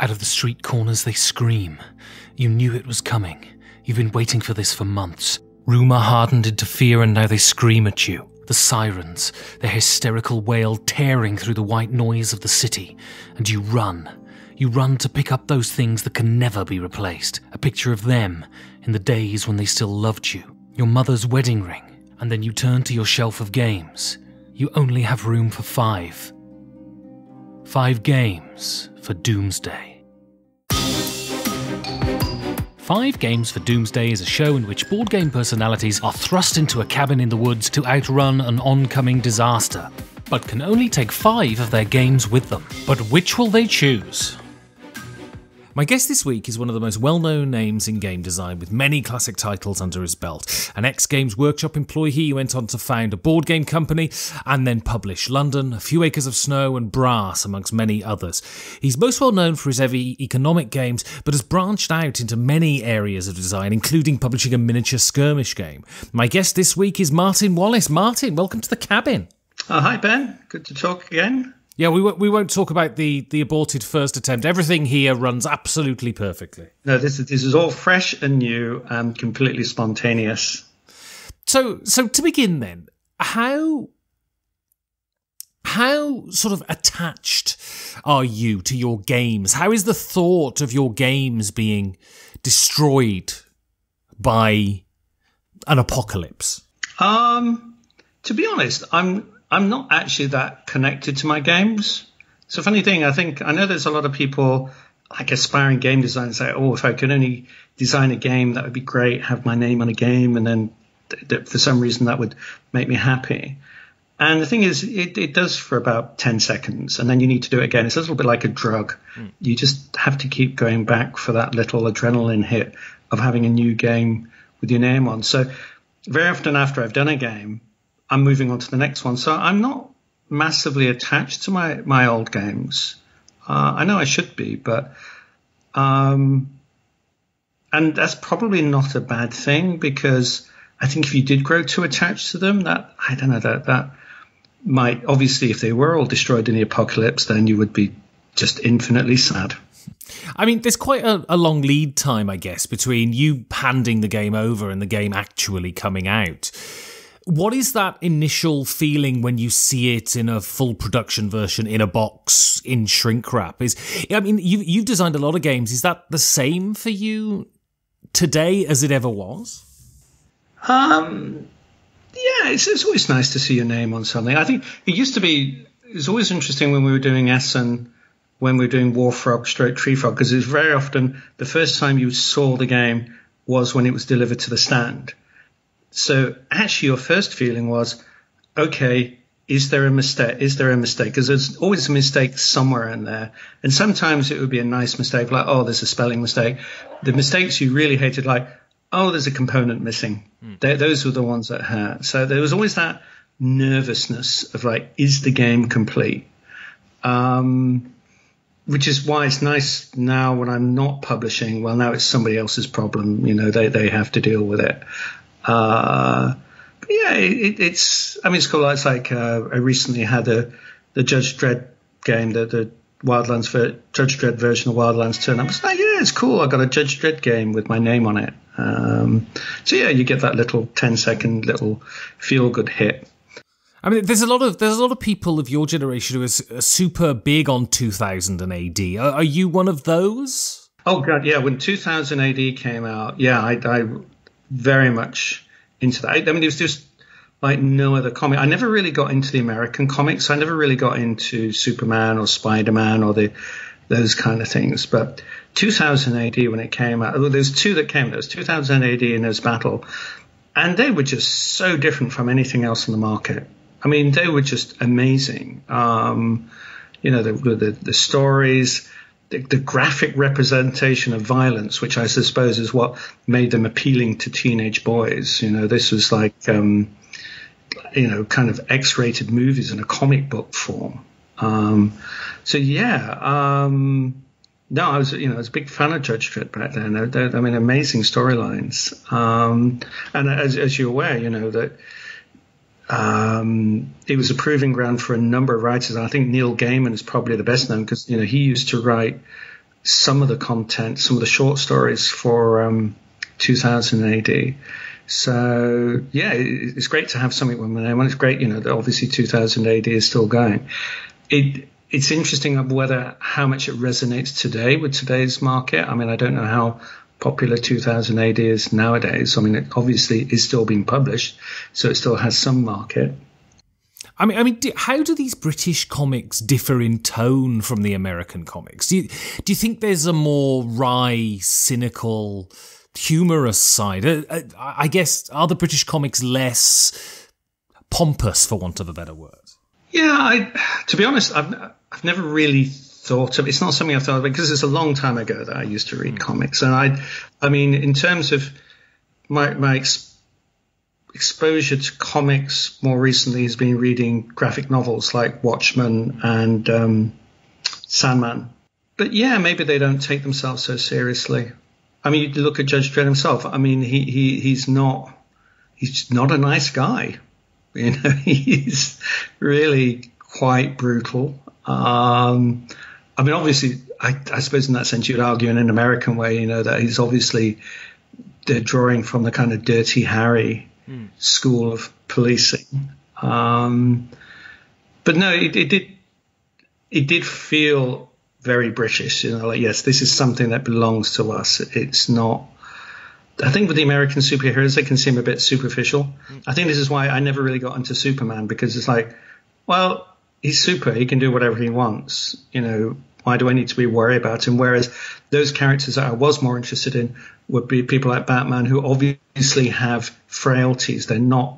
Out of the street corners they scream. You knew it was coming. You've been waiting for this for months. Rumour hardened into fear and now they scream at you. The sirens, their hysterical wail tearing through the white noise of the city. And you run. You run to pick up those things that can never be replaced. A picture of them in the days when they still loved you. Your mother's wedding ring. And then you turn to your shelf of games. You only have room for 5. 5 games for Doomsday. 5 Games for Doomsday is a show in which board game personalities are thrust into a cabin in the woods to outrun an oncoming disaster, but can only take 5 of their games with them. But which will they choose? My guest this week is one of the most well-known names in game design, with many classic titles under his belt. An ex-Games Workshop employee, he went on to found a board game company and then publish London, A Few Acres of Snow and Brass, amongst many others. He's most well known for his heavy economic games, but has branched out into many areas of design, including publishing a miniature skirmish game. My guest this week is Martin Wallace. Martin, welcome to the cabin. Hi, Ben. Good to talk again. Yeah, we won't talk about the aborted first attempt. Everything here runs absolutely perfectly. No, this is all fresh and new and completely spontaneous. So to begin then, how sort of attached are you to your games? How is the thought of your games being destroyed by an apocalypse? To be honest, I'm not actually that connected to my games. It's a funny thing. I know there's a lot of people like aspiring game designers say, oh, if I could only design a game, that would be great, have my name on a game, and then for some reason that would make me happy. And the thing is, it does for about 10 seconds, and then you need to do it again. It's a little bit like a drug. You just have to keep going back for that little adrenaline hit of having a new game with your name on. So very often after I've done a game, I'm moving on to the next one. So I'm not massively attached to my old games. I know I should be, but and that's probably not a bad thing, because I think if you did grow too attached to them, that might, obviously, if they were all destroyed in the apocalypse, then you would be just infinitely sad. I mean, there's quite a long lead time, I guess, between you handing the game over and the game actually coming out. What is that initial feeling when you see it in a full production version, in a box, in shrink wrap? You've designed a lot of games. Is that the same for you today as it ever was? Yeah, it's always nice to see your name on something. I think it was always interesting when we were doing Essen, when we were doing Warfrog, Tree Frog, because it was very often the first time you saw the game was when it was delivered to the stand. So actually your first feeling was, okay, is there a mistake? Is there a mistake? Because there's always a mistake somewhere in there. And sometimes it would be a nice mistake, like, oh, there's a spelling mistake. The mistakes you really hated, like, oh, there's a component missing. Those were the ones that hurt. So there was always that nervousness of like, is the game complete? Which is why it's nice now when I'm not publishing. Well, now it's somebody else's problem. They have to deal with it. But yeah, it's cool. It's like I recently had the Judge Dredd game, the Wildlands Judge Dredd version of Wildlands 2, and I was like, yeah, it's cool. I got a Judge Dredd game with my name on it. So yeah, you get that little 10-second little feel good hit. I mean, there's a lot of people of your generation who are super big on 2000 and AD. Are you one of those? Oh god, yeah. When 2000 AD came out, yeah, I very much into that. I mean, it was just like no other comic. I never really got into the American comics. I never really got into Superman or Spider-Man or those kind of things. But 2000 AD, when it came out, there's 2 that came. There was 2000 AD and there's Battle. And they were just so different from anything else in the market. I mean, they were just amazing. The stories, the graphic representation of violence, which I suppose is what made them appealing to teenage boys. This was like, kind of X-rated movies in a comic book form. No, I was a big fan of Judge Dredd back then. Amazing storylines. And as you're aware, that it was a proving ground for a number of writers. And I think Neil Gaiman is probably the best known because, he used to write some of the content, some of the short stories for 2000 AD. So yeah, it's great to have something with my name on. It's great, that obviously 2000 AD is still going. It's interesting of how much it resonates today with today's market. I mean, I don't know how popular 2000 AD is nowadays. I mean, it obviously is still being published, so it still has some market. I mean, how do these British comics differ in tone from the American comics? Do you think there's a more wry, cynical, humorous side? I guess, are the British comics less pompous, for want of a better word? Yeah, to be honest, I've never really thought of. It's not something I've thought of because it's a long time ago that I used to read comics, and I mean, in terms of my exposure to comics more recently has been reading graphic novels like Watchmen and Sandman. But yeah, maybe they don't take themselves so seriously. I mean, you look at Judge Dredd himself. I mean, he's not a nice guy. He's really quite brutal. I mean, obviously, I suppose in that sense you'd argue in an American way, that he's obviously they're drawing from the kind of Dirty Harry school of policing. But no, it did feel very British, like, yes, this is something that belongs to us. It's not. I think with the American superheroes, they can seem a bit superficial. I think this is why I never really got into Superman, because it's like, well, he's super. He can do whatever he wants. Why do I need to be worried about him? Whereas those characters that I was more interested in would be people like Batman, who obviously have frailties. They're not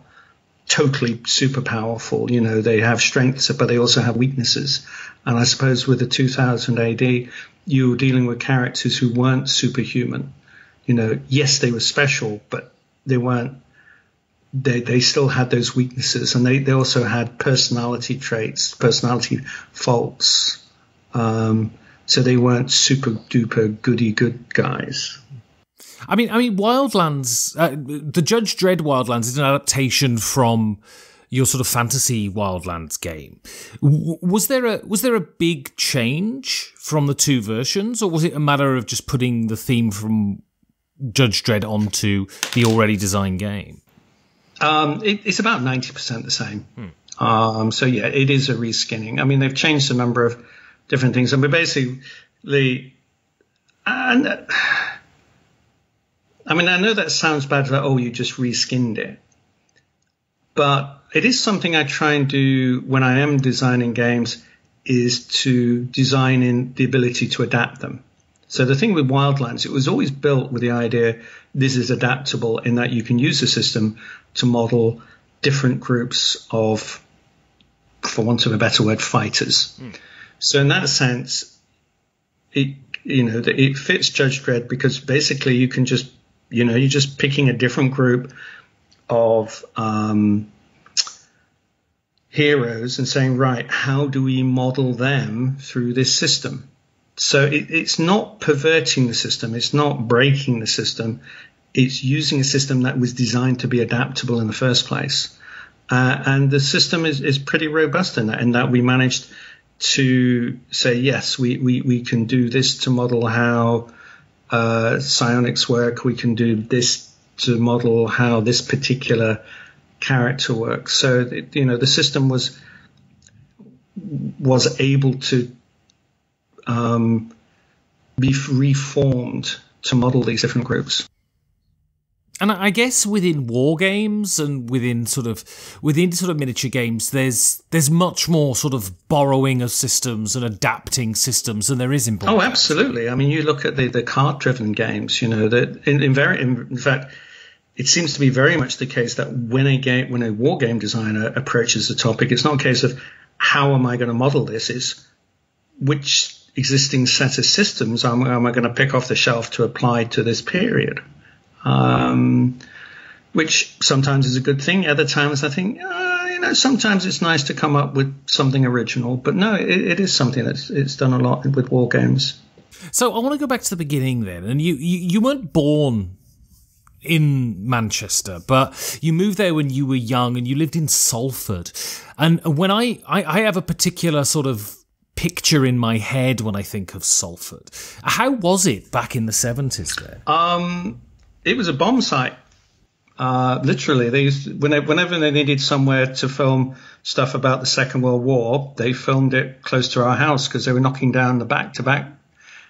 totally super powerful. They have strengths, but they also have weaknesses. And I suppose with the 2000 AD, you were dealing with characters who weren't superhuman. Yes, they were special, but they weren't. They still had those weaknesses, and they also had personality traits, personality faults. So they weren't super duper goody good guys. I mean, Wildlands, the Judge Dredd Wildlands is an adaptation from your sort of fantasy Wildlands game. Was there a big change from the two versions, or was it a matter of just putting the theme from Judge Dredd onto the already designed game? It's about 90% the same. So yeah, it is a reskinning. I mean, they've changed a number of different things, and we basically, and I mean, I know that sounds bad, like, oh, you just reskinned it, but it is something I try and do when I am designing games, is to design in the ability to adapt them. So the thing with Wildlands, it was always built with the idea this is adaptable in that you can use the system to model different groups of, for want of a better word, fighters. So in that sense, it fits Judge Dredd, because basically you can just, you're just picking a different group of heroes and saying, right, how do we model them through this system? So it's not perverting the system. It's not breaking the system. It's using a system that was designed to be adaptable in the first place. And the system is pretty robust in that we managed to say, yes, we can do this to model how psionics work. We can do this to model how this particular character works. So, the system was able to be reformed to model these different groups. And I guess within war games and within sort of miniature games, there's much more sort of borrowing of systems and adapting systems than there is in board games. Oh, absolutely. I mean, you look at the card-driven games. That in fact, it seems to be very much the case that when a war game designer approaches the topic, it's not a case of how am I going to model this. It's which existing set of systems am I going to pick off the shelf to apply to this period. Which sometimes is a good thing. Other times I think, sometimes it's nice to come up with something original. But no, it is something it's done a lot with war games. So I want to go back to the beginning then. And you weren't born in Manchester, but you moved there when you were young and you lived in Salford. And when I have a particular sort of picture in my head when I think of Salford. How was it back in the 70s there? It was a bomb site. Literally, they used whenever they needed somewhere to film stuff about the Second World War, they filmed it close to our house because they were knocking down the back-to-back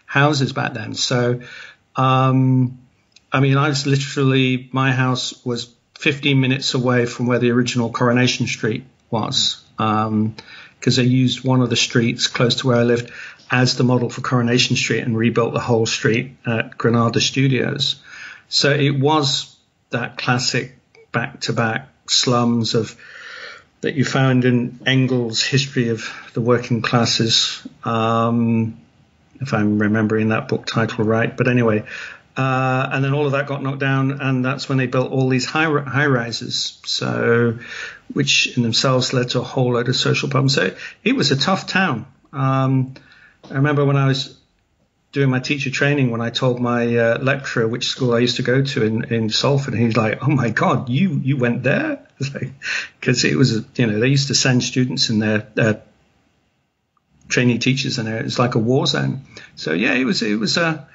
houses back then. So, I mean, my house was 15 minutes away from where the original Coronation Street was, because they used one of the streets close to where I lived as the model for Coronation Street and rebuilt the whole street at Granada Studios. So it was that classic back-to-back slums that you found in Engels' History of the Working Classes, if I'm remembering that book title right. But anyway, and then all of that got knocked down, and that's when they built all these high rises, so which in themselves led to a whole load of social problems. So it was a tough town. I remember when I was doing my teacher training, when I told my lecturer which school I used to go to in Salford, and he's like, "Oh my God, you went there?" Because it was, they used to send students in there, trainee teachers in there. It was like a war zone. So yeah, it was a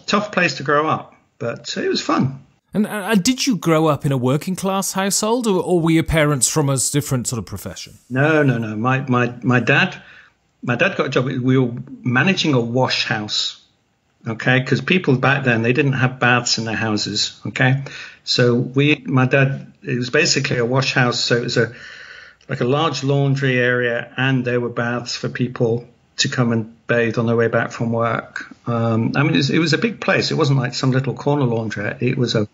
tough place to grow up, but it was fun. And did you grow up in a working class household, or were your parents from a different sort of profession? No. My dad got a job. We were managing a wash house. Okay, because people back then, they didn't have baths in their houses. Okay, so my dad, it was basically a wash house. So it was like a large laundry area, and there were baths for people to come and bathe on their way back from work. I mean, it was a big place. It wasn't like some little corner laundrette. It was a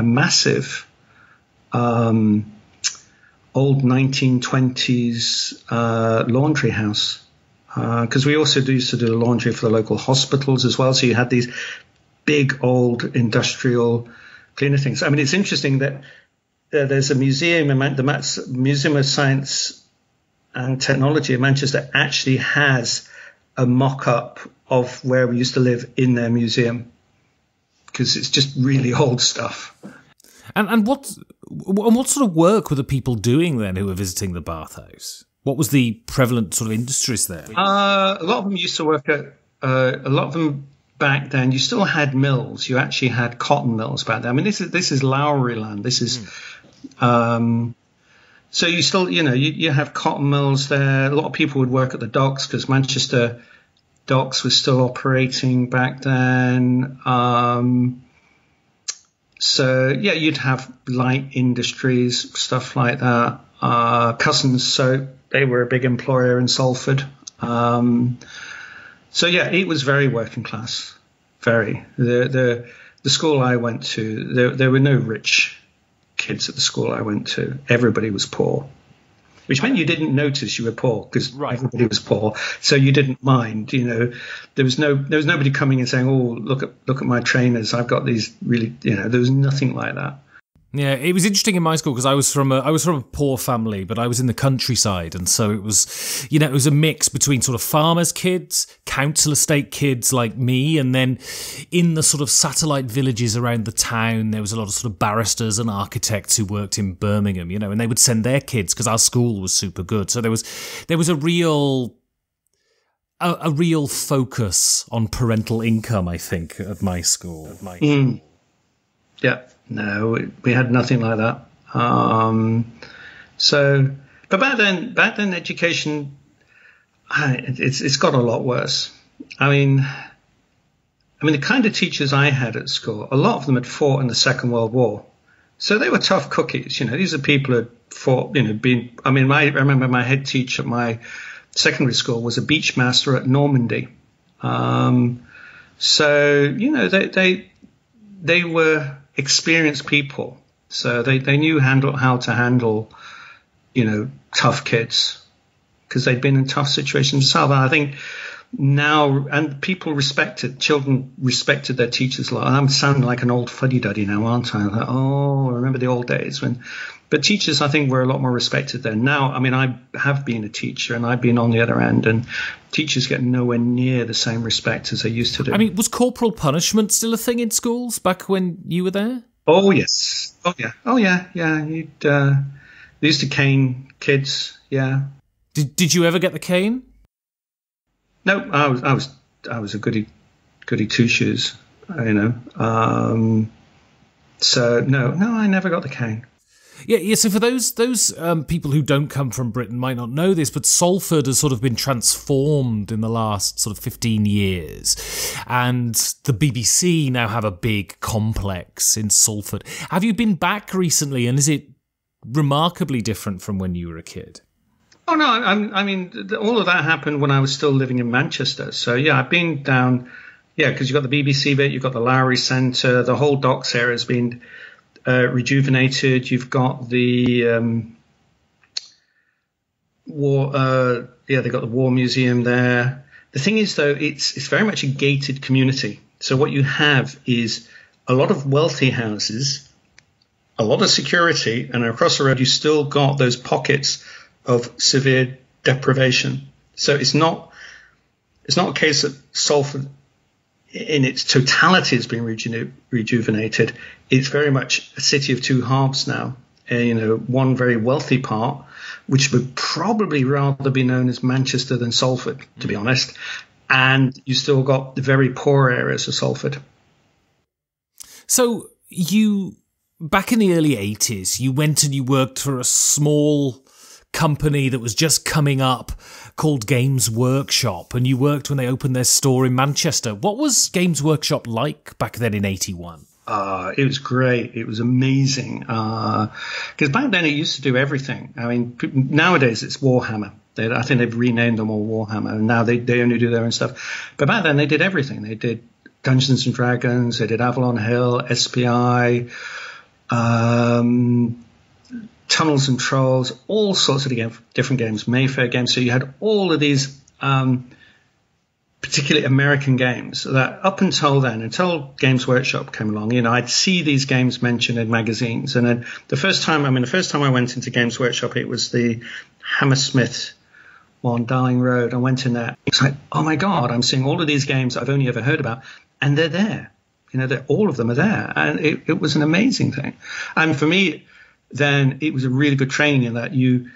massive, old 1920s laundry house. Because we also used to do the laundry for the local hospitals as well. So you had these big old industrial cleaner things. I mean, it's interesting that there's a museum, the Museum of Science and Technology in Manchester actually has a mock-up of where we used to live in their museum, because it's just really old stuff. And what sort of work were the people doing then who were visiting the bathhouse? What was the prevalent sort of industries there? A lot of them used to work at, a lot of them back then, you still had mills. You actually had cotton mills back then. I mean, this is Lowry land. This is, so you still, you have cotton mills there. A lot of people would work at the docks because Manchester docks was still operating back then. So yeah, you'd have light industries, stuff like that. Cousins Soap, they were a big employer in Salford. So yeah, it was very working class. Very. The school I went to, there were no rich kids at the school I went to. Everybody was poor, which meant you didn't notice you were poor because everybody was poor. So you didn't mind. There was nobody coming and saying, "Oh, look at my trainers. I've got these really." There was nothing like that. Yeah, it was interesting in my school because I was from a poor family, but I was in the countryside, and so it was, it was a mix between sort of farmers' kids, council estate kids like me, and then in the sort of satellite villages around the town, there was a lot of sort of barristers and architects who worked in Birmingham, and they would send their kids because our school was super good. So there was a real focus on parental income, I think, at my school. Yeah. No, we had nothing like that. But back then, education, it's got a lot worse. I mean, the kind of teachers I had at school, a lot of them had fought in the Second World War, so they were tough cookies. These are people who had fought. I remember my head teacher at my secondary school was a beach master at Normandy. So they were experienced people, so they knew how to handle tough kids because they'd been in tough situations themselves. And I think now, and children respected their teachers a lot. And I'm sounding like an old fuddy-duddy now, aren't I? Like, I remember the old days but teachers, I think, were a lot more respected then. Now, I have been a teacher and I've been on the other end, and teachers get nowhere near the same respect as they used to do. Was corporal punishment still a thing in schools back when you were there? Oh, yes. Oh, yeah. They used to cane kids, yeah. Did you ever get the cane? No, I was a goody two shoes, So no, I never got the cane. Yeah. So for those people who don't come from Britain might not know this, but Salford has sort of been transformed in the last sort of 15 years, and the BBC now have a big complex in Salford. Have you been back recently, and is it remarkably different from when you were a kid? Oh no, I mean all of that happened when I was still living in Manchester. So yeah, I've been down. Yeah, because you've got the BBC bit, you've got the Lowry Centre, the whole docks area has been rejuvenated. You've got the war. They've got the War Museum there. The thing is, though, it's very much a gated community. So what you have is a lot of wealthy houses, a lot of security, and across the road you still got those pockets of severe deprivation. So it's not a case that Salford in its totality has been rejuvenated. It's very much a city of two halves now. One very wealthy part, which would probably rather be known as Manchester than Salford, to be honest. And you still got the very poor areas of Salford. So you, back in the early 80s, you went and you worked for a small company that was just coming up called Games Workshop, and you worked when they opened their store in Manchester. What was Games Workshop like back then in 81? It was great. It was amazing. Because back then it used to do everything. I mean, nowadays it's Warhammer. I think they've renamed them all Warhammer, and now they only do their own stuff. But back then they did everything. They did Dungeons and Dragons, they did Avalon Hill, SPI, Tunnels and Trolls, all sorts of different games, Mayfair games. So you had all of these particularly American games that up until then, until Games Workshop came along, I'd see these games mentioned in magazines. And then the first time I went into Games Workshop, it was the Hammersmith on Darling Road. I went in there. It's like, oh my God, I'm seeing all of these games I've only ever heard about, and they're there. All of them are there. And it was an amazing thing. And for me, then it was a really good training in that you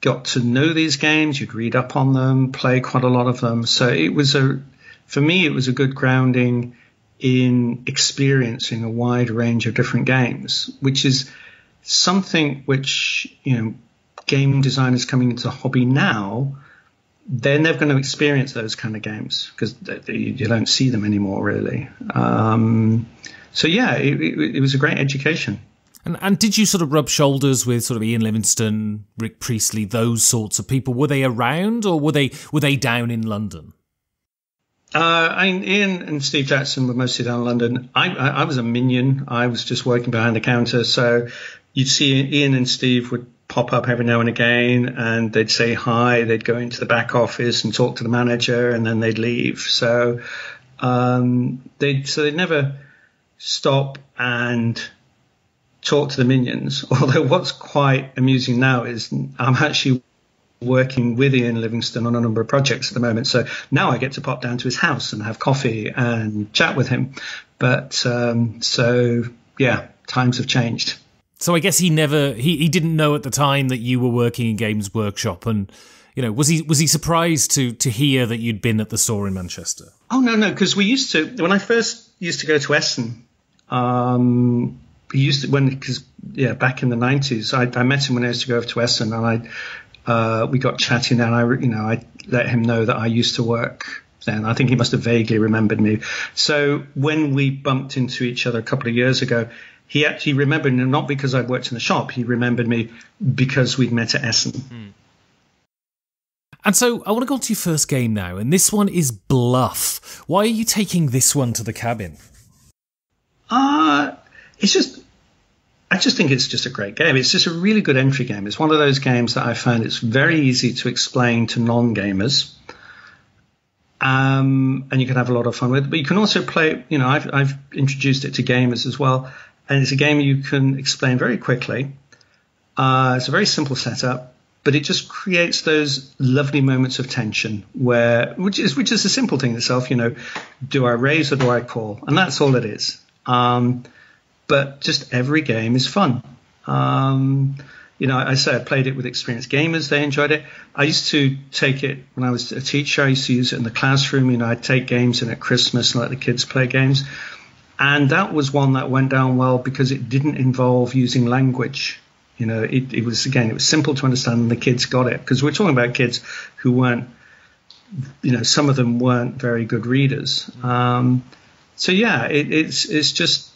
got to know these games, you'd read up on them, play quite a lot of them. So for me, it was a good grounding in experiencing a wide range of different games, which is something which, game designers coming into the hobby now, they're never going to experience those kind of games because you don't see them anymore, really. It was a great education. And did you sort of rub shoulders with sort of Ian Livingstone, Rick Priestley, those sorts of people? Were they around, or were they down in London? Ian and Steve Jackson were mostly down in London. I was a minion. I was just working behind the counter. So you'd see Ian and Steve would pop up every now and again, and they'd say hi. They'd go into the back office and talk to the manager, and then they'd leave. So they'd never stop and talk to the minions. Although what's quite amusing now is I'm actually working with Ian Livingstone on a number of projects at the moment. So now I get to pop down to his house and have coffee and chat with him. But times have changed. So I guess he didn't know at the time that you were working in Games Workshop, and was he surprised to hear that you'd been at the store in Manchester? Oh no, because when I first used to go to Essen, back in the 90s, I met him when I used to go over to Essen, and we got chatting, and I let him know that I used to work then. I think he must have vaguely remembered me. So when we bumped into each other a couple of years ago, he actually remembered me, not because I worked in the shop. He remembered me because we'd met at Essen. Mm. And so I want to go on to your first game now, and this one is Bluff. Why are you taking this one to the cabin? I just think it's just a great game. It's just a really good entry game. It's one of those games that I found it's very easy to explain to non-gamers. And you can have a lot of fun with it. But you can also play, I've introduced it to gamers as well. And it's a game you can explain very quickly. It's a very simple setup, but it just creates those lovely moments of tension which is a simple thing itself. Do I raise or do I call? And that's all it is. But just every game is fun. I say I played it with experienced gamers. They enjoyed it. I used to take it when I was a teacher. I used to use it in the classroom. I'd take games in at Christmas and let the kids play games. And that was one that went down well because it didn't involve using language. It was simple to understand, and the kids got it. Because we're talking about kids who weren't, some of them weren't very good readers. It's just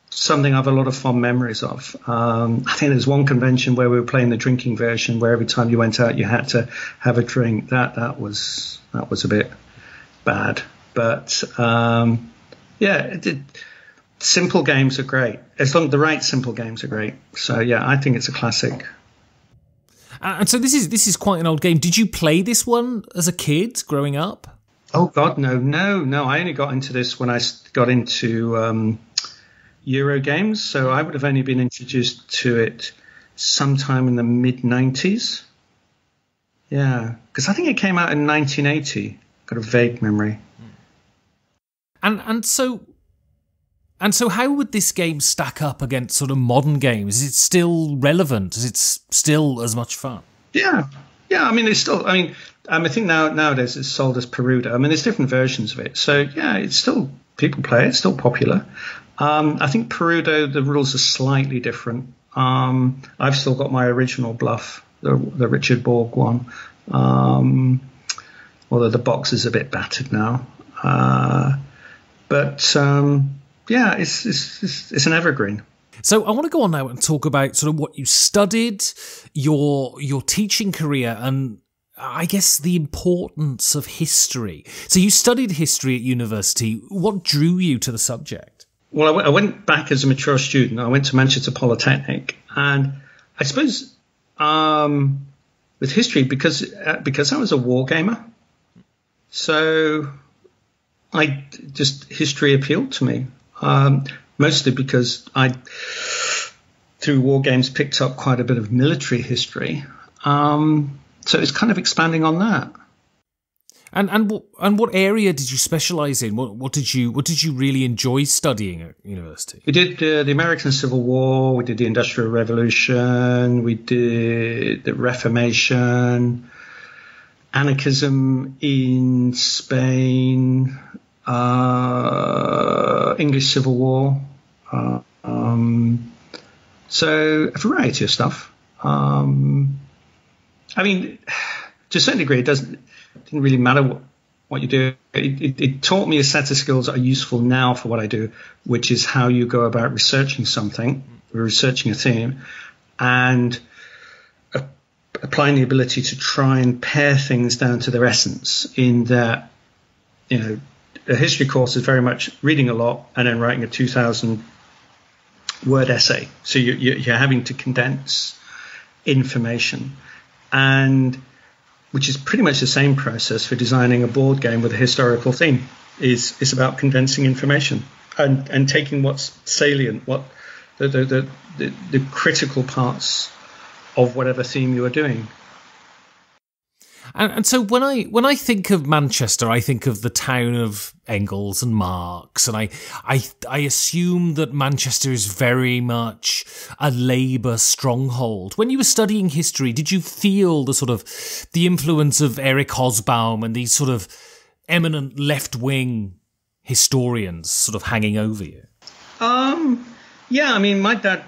something I have a lot of fond memories of. I think there's one convention where we were playing the drinking version, where every time you went out, you had to have a drink. That was a bit bad, but simple games are great. As long as the right simple games are great. So I think it's a classic. And so this is quite an old game. Did you play this one as a kid growing up? Oh God, no. I only got into this when I got into Euro games. So I would have only been introduced to it sometime in the mid-90s. Yeah, because I think it came out in 1980. Got a vague memory. And so how would this game stack up against sort of modern games? Is it still relevant? Is it still as much fun? Yeah. I mean, it's still. I think nowadays it's sold as Perudo. I mean, there's different versions of it. So it's still, people play it. It's still popular. I think Perudo, the rules are slightly different. I've still got my original Bluff, the Richard Borg one. Although the box is a bit battered now. It's an evergreen. So I want to go on now and talk about sort of what you studied, your teaching career, and I guess the importance of history. So you studied history at university. What drew you to the subject? Well, I went back as a mature student. I went to Manchester Polytechnic, and I suppose with history, because I was a war gamer, so history appealed to me. Mostly because I, through war games, picked up quite a bit of military history. So it's kind of expanding on that. And what area did you specialise in? What did you really enjoy studying at university? We did the American Civil War. We did the Industrial Revolution. We did the Reformation, anarchism in Spain. English Civil War, so a variety of stuff. I mean, to a certain degree, didn't really matter what you do. It taught me a set of skills that are useful now for what I do, which is how you go about researching something, researching a theme, and applying the ability to try and pare things down to their essence. In that, a history course is very much reading a lot and then writing a 2,000-word essay. So you're having to condense information, and which is pretty much the same process for designing a board game with a historical theme. It's about condensing information and taking what's salient, what the critical parts of whatever theme you are doing. And so when I think of Manchester, I think of the town of Engels and Marx, and I assume that Manchester is very much a Labour stronghold. When you were studying history, did you feel the influence of Eric Hobsbawm and these sort of eminent left-wing historians sort of hanging over you? Yeah, I mean, my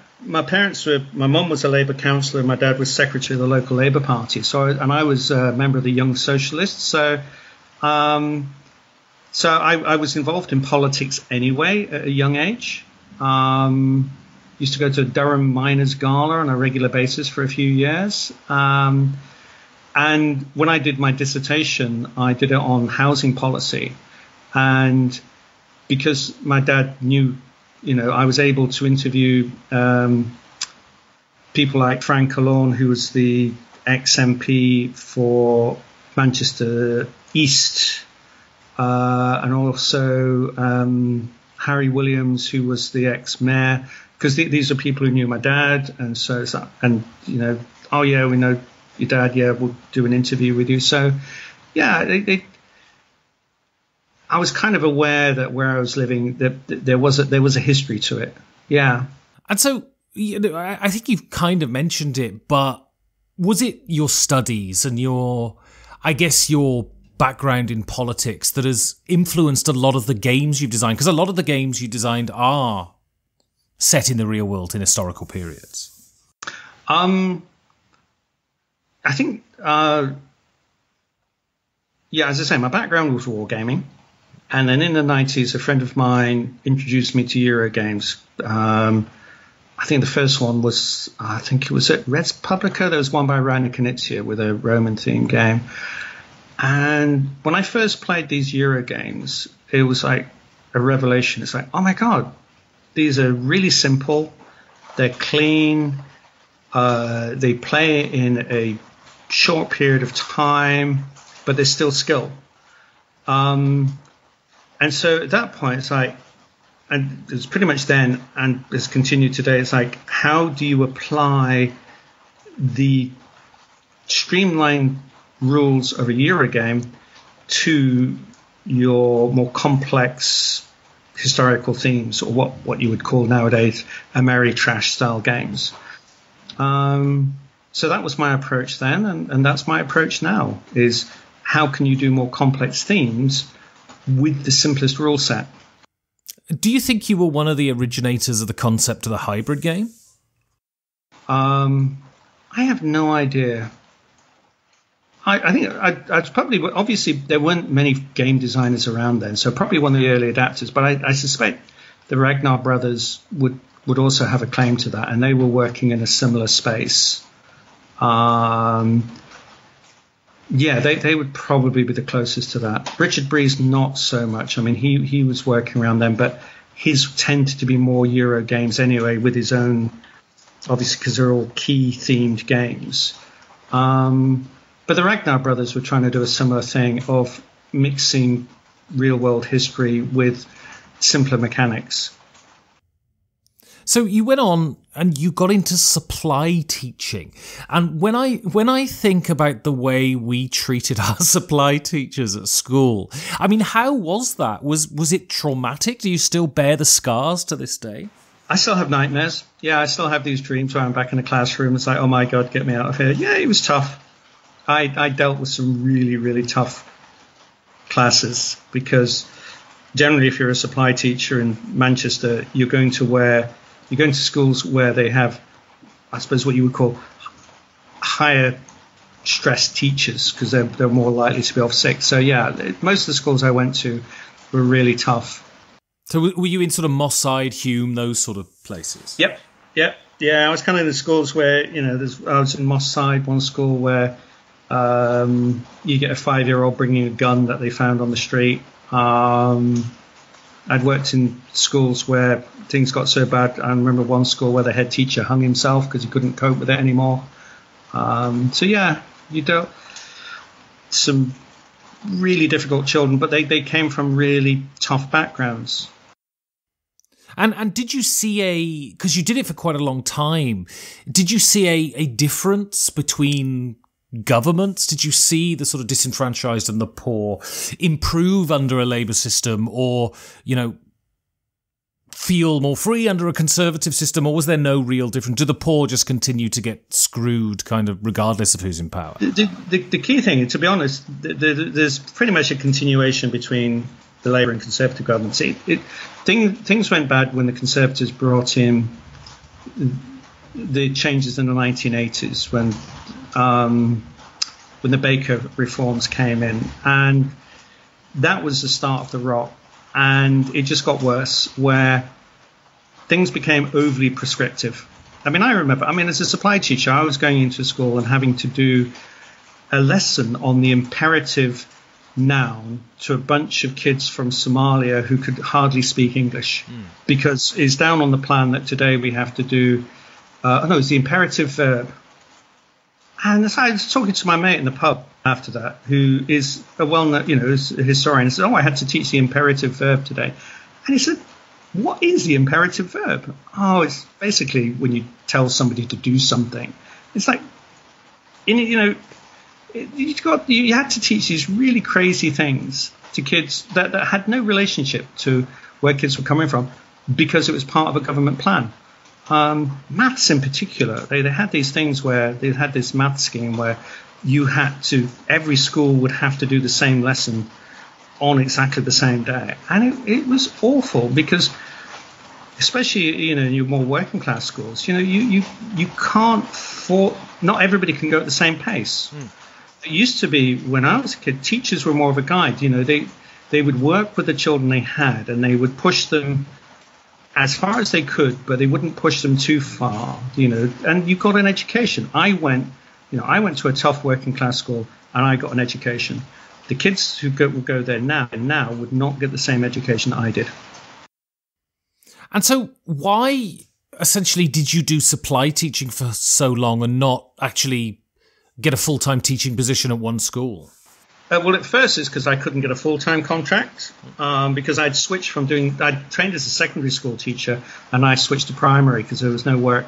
mum was a Labour councillor, my dad was secretary of the local Labour Party. And I was a member of the Young Socialists. So I was involved in politics anyway at a young age. Used to go to Durham Miners Gala on a regular basis for a few years. And when I did my dissertation, I did it on housing policy. And because my dad knew, I was able to interview people like Frank Alone, who was the ex-MP for Manchester East, and also Harry Williams, who was the ex-mayor, because these are people who knew my dad, and oh yeah, we know your dad, yeah, we'll do an interview with you. So yeah, I was kind of aware that where I was living, that there was a history to it. Yeah. And so I think you've kind of mentioned it, but was it your studies and your background in politics that has influenced a lot of the games you've designed? Because a lot of the games you designed are set in the real world in historical periods. I think, as I say, my background was wargaming. And then in the 90s, a friend of mine introduced me to Euro games. I think the first one was, it was at Res Publica. There was one by Rainer Knizia with a Roman-themed game. And when I first played these Euro games, it was like a revelation. It's like, oh my God, these are really simple. They're clean. They play in a short period of time, but there's still skill. And so at that point, it's like, and it's pretty much then, and it's continued today, it's like, how do you apply the streamlined rules of a Euro game to your more complex historical themes, or what you would call nowadays Ameritrash style games? So that was my approach then, and that's my approach now, is how can you do more complex themes with the simplest rule set? Do you think you were one of the originators of the concept of the hybrid game? I have no idea. I think I'd probably, obviously there weren't many game designers around then, so probably one of the early adapters, but I suspect the Ragnar brothers would also have a claim to that, and they were working in a similar space. They would probably be the closest to that. Richard Breeze, not so much. I mean, he was working around them, but his tended to be more Euro games anyway, with his own, obviously, because they're all key-themed games. But the Ragnar brothers were trying to do a similar thing of mixing real-world history with simpler mechanics. So you went on and you got into supply teaching. And when I think about the way we treated our supply teachers at school, I mean, how was that? Was it traumatic? Do you still bear the scars to this day? I still have nightmares. Yeah, I still have these dreams where I'm back in the classroom. It's like, oh my God, get me out of here. Yeah, it was tough. I dealt with some really, really tough classes, because generally if you're a supply teacher in Manchester, you're going to schools where they have, I suppose, what you would call higher stress teachers, because they're more likely to be off sick. So yeah, most of the schools I went to were really tough. So were you in sort of Moss Side, Hume, those sort of places? Yep. Yeah, I was kind of in the schools where, I was in Moss Side, one school where you get a 5-year-old bringing a gun that they found on the street. I'd worked in schools where things got so bad. I remember one school where the head teacher hung himself because he couldn't cope with it anymore. So yeah, you dealt some really difficult children, but they came from really tough backgrounds. And did you see because you did it for quite a long time, did you see a difference between governments? Did you see the sort of disenfranchised and the poor improve under a Labour system, or, feel more free under a Conservative system, or was there no real difference? Do the poor just continue to get screwed kind of regardless of who's in power? The key thing, to be honest, there's pretty much a continuation between the Labour and Conservative governments. Things went bad when the Conservatives brought in the changes in the 1980s, when the Baker reforms came in, and that was the start of the rot. And it just got worse, where things became overly prescriptive. I remember, as a supply teacher, I was going into school and having to do a lesson on the imperative noun to a bunch of kids from Somalia who could hardly speak English, because it's down on the plan that today we have to do, it's the imperative verb. And I was talking to my mate in the pub after that, who is a well-known, is a historian. I said, I had to teach the imperative verb today. And he said, what is the imperative verb? Oh, it's basically when you tell somebody to do something. It's like, you had to teach these really crazy things to kids that had no relationship to where kids were coming from, because it was part of a government plan. Maths in particular, they had these things where they had this math scheme where every school would have to do the same lesson on exactly the same day. And it was awful because, especially, in your more working class schools, you can't not everybody can go at the same pace. It used to be, when I was a kid, teachers were more of a guide. They would work with the children they had, and they would push them as far as they could, but they wouldn't push them too far, and you got an education. I went to a tough working class school, and I got an education. The kids who would go there now would not get the same education I did. And so why, essentially, did you do supply teaching for so long and not actually get a full-time teaching position at one school? Well, at first it's because I couldn't get a full-time contract, because I'd trained as a secondary school teacher, and I switched to primary because there was no work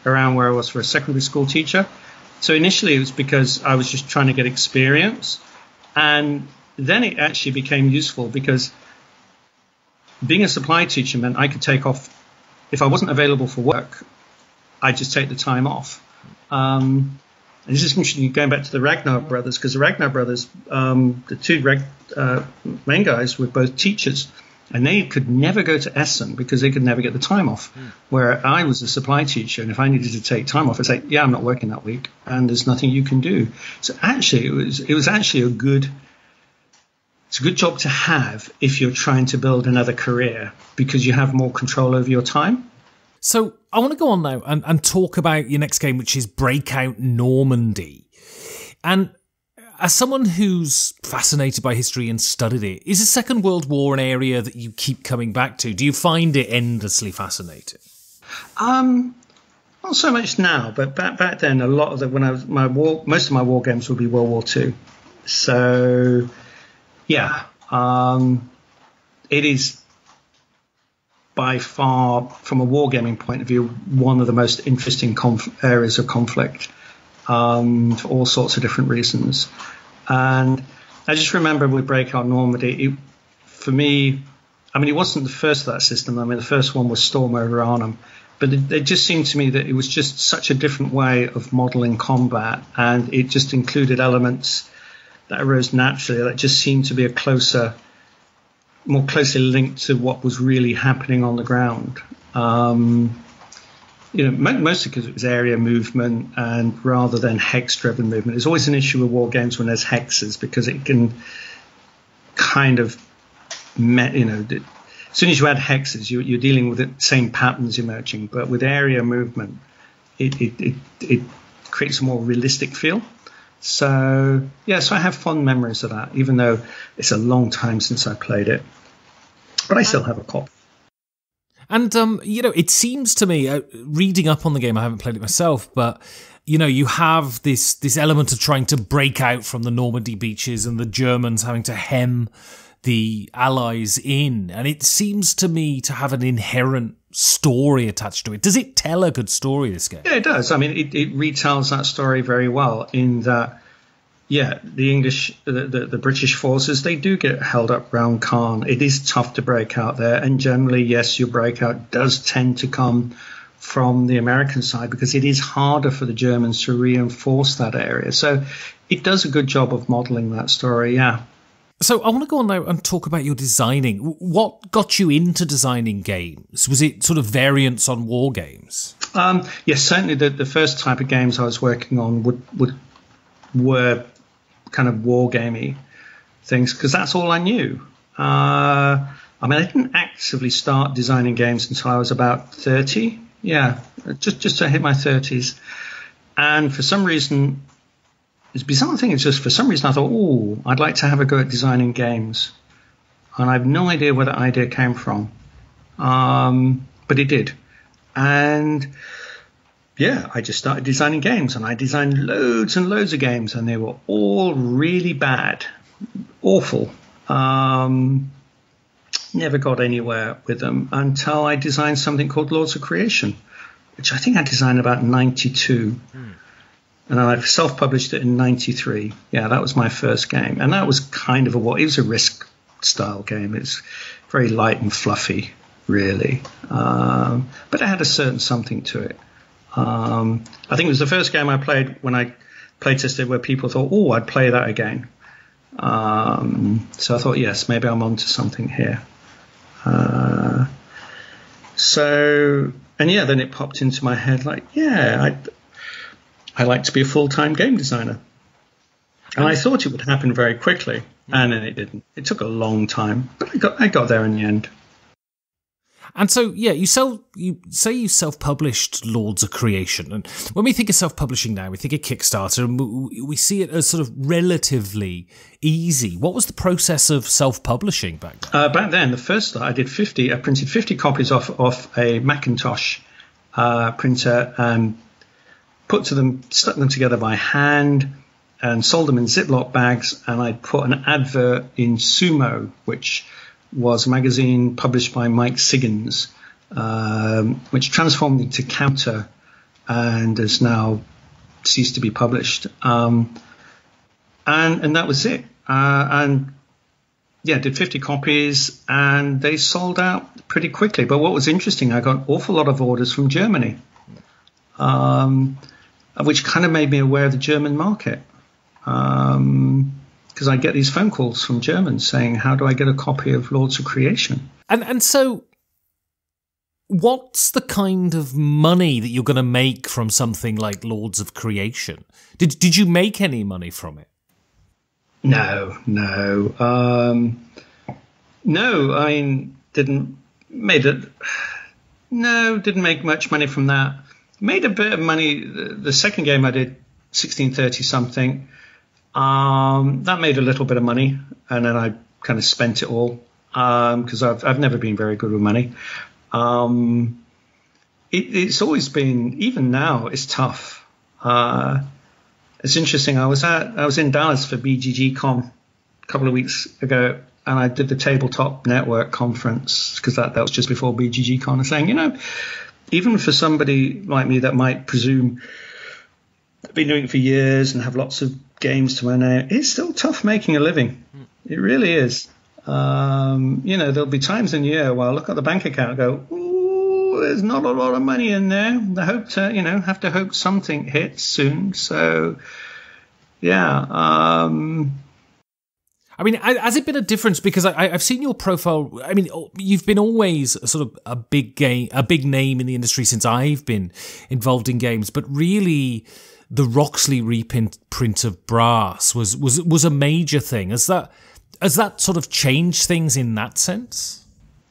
around where I was for a secondary school teacher. So initially it was because I was just trying to get experience. And then it actually became useful because being a supply teacher meant I could take off. If I wasn't available for work, I'd just take the time off. And this is interesting, going back to the Ragnar brothers, because the Ragnar brothers, the two main guys, were both teachers, and they could never go to Essen because they could never get the time off. Where I was a supply teacher, and if I needed to take time off, I'd say, yeah, I'm not working that week, and there's nothing you can do. So actually, it was actually a good job to have if you're trying to build another career, because you have more control over your time. So I want to go on now and talk about your next game, which is Breakout Normandy. And as someone who's fascinated by history and studied it, is the Second World War an area that you keep coming back to? Do you find it endlessly fascinating? Not so much now, but back then, a lot of most of my war games would be World War II. So, yeah, it is by far, from a wargaming point of view, one of the most interesting areas of conflict, for all sorts of different reasons. And I just remember with Breakout Normandy, for me, it wasn't the first of that system. The first one was Storm over Arnhem. But it just seemed to me that it was just such a different way of modeling combat, and it just included elements that arose naturally that just seemed to be more closely linked to what was really happening on the ground. Mostly because it was area movement, and rather than hex-driven movement. There's always an issue with war games when there's hexes, because it can kind of, as soon as you add hexes, you're dealing with the same patterns emerging. But with area movement, it creates a more realistic feel. So I have fond memories of that, even though it's a long time since I played it. But I still have a copy. And, it seems to me, reading up on the game, I haven't played it myself, but, you have this element of trying to break out from the Normandy beaches and the Germans having to hem the Allies in. And it seems to me to have an inherent story attached to it. Does it tell a good story, this game? Yeah, it does. It retells that story very well, in that, the English, the British forces, they do get held up round Caen. It is tough to break out there, and generally, yes, your breakout does tend to come from the American side, because it is harder for the Germans to reinforce that area. So it does a good job of modelling that story, yeah. So I want to go on now and talk about your designing. What got you into designing games? Was it sort of variants on war games? Yes, certainly the first type of games I was working on were kind of war gamey things, because that's all I knew. I didn't actively start designing games until I was about 30. Yeah, just to hit my 30s. And for some reason, it's a bizarre thing. It's just for some reason I thought, I'd like to have a go at designing games. And I have no idea where that idea came from. But it did. And I just started designing games, and I designed loads and loads of games, and they were all really bad, awful. Never got anywhere with them until I designed something called Lords of Creation, which I think I designed about 92. And I self-published it in 93. Yeah, that was my first game. And that was kind of it was a Risk-style game. It's very light and fluffy. really. But it had a certain something to it. I think it was the first game I played when I play tested where people thought, oh, I'd play that again. So I thought, yes, maybe I'm onto something here. Then it popped into my head like, I like to be a full-time game designer. And I thought it would happen very quickly, and then it didn't. It took a long time, but I got there in the end. And so, you say you self-published Lords of Creation. And when we think of self-publishing now, we think of Kickstarter, and we see it as sort of relatively easy. What was the process of self-publishing back then? Back then, the first I did 50. I printed 50 copies off a Macintosh printer and stuck them together by hand and sold them in Ziploc bags. And I put an advert in Sumo, which was a magazine published by Mike Siggins, which transformed into Counter and has now ceased to be published. And that was it. Did 50 copies, and they sold out pretty quickly. But what was interesting, I got an awful lot of orders from Germany, which kind of made me aware of the German market. Because I get these phone calls from Germans saying, how do I get a copy of Lords of Creation? And so what's the kind of money that you're going to make from something like Lords of Creation? Did you make any money from it? No. Didn't make much money from that. Made a bit of money. The second game I did, 1630 something. That made a little bit of money, and then I kind of spent it all because I've never been very good with money. It's always been, even now, it's tough. It's interesting. I was in Dallas for BGG-Con a couple of weeks ago, and I did the Tabletop Network conference because that was just before BGG-Con. And saying, even for somebody like me that might presume I've been doing it for years and have lots of games to earn out, it's still tough making a living. It really is. There'll be times in the year where I look at the bank account and go, ooh, there's not a lot of money in there. I hope to, have to hope something hits soon. So, has it been a difference? Because I've seen your profile. You've been always sort of a big name in the industry since I've been involved in games. But really, the Roxley reprint of Brass was a major thing. Has that sort of changed things in that sense?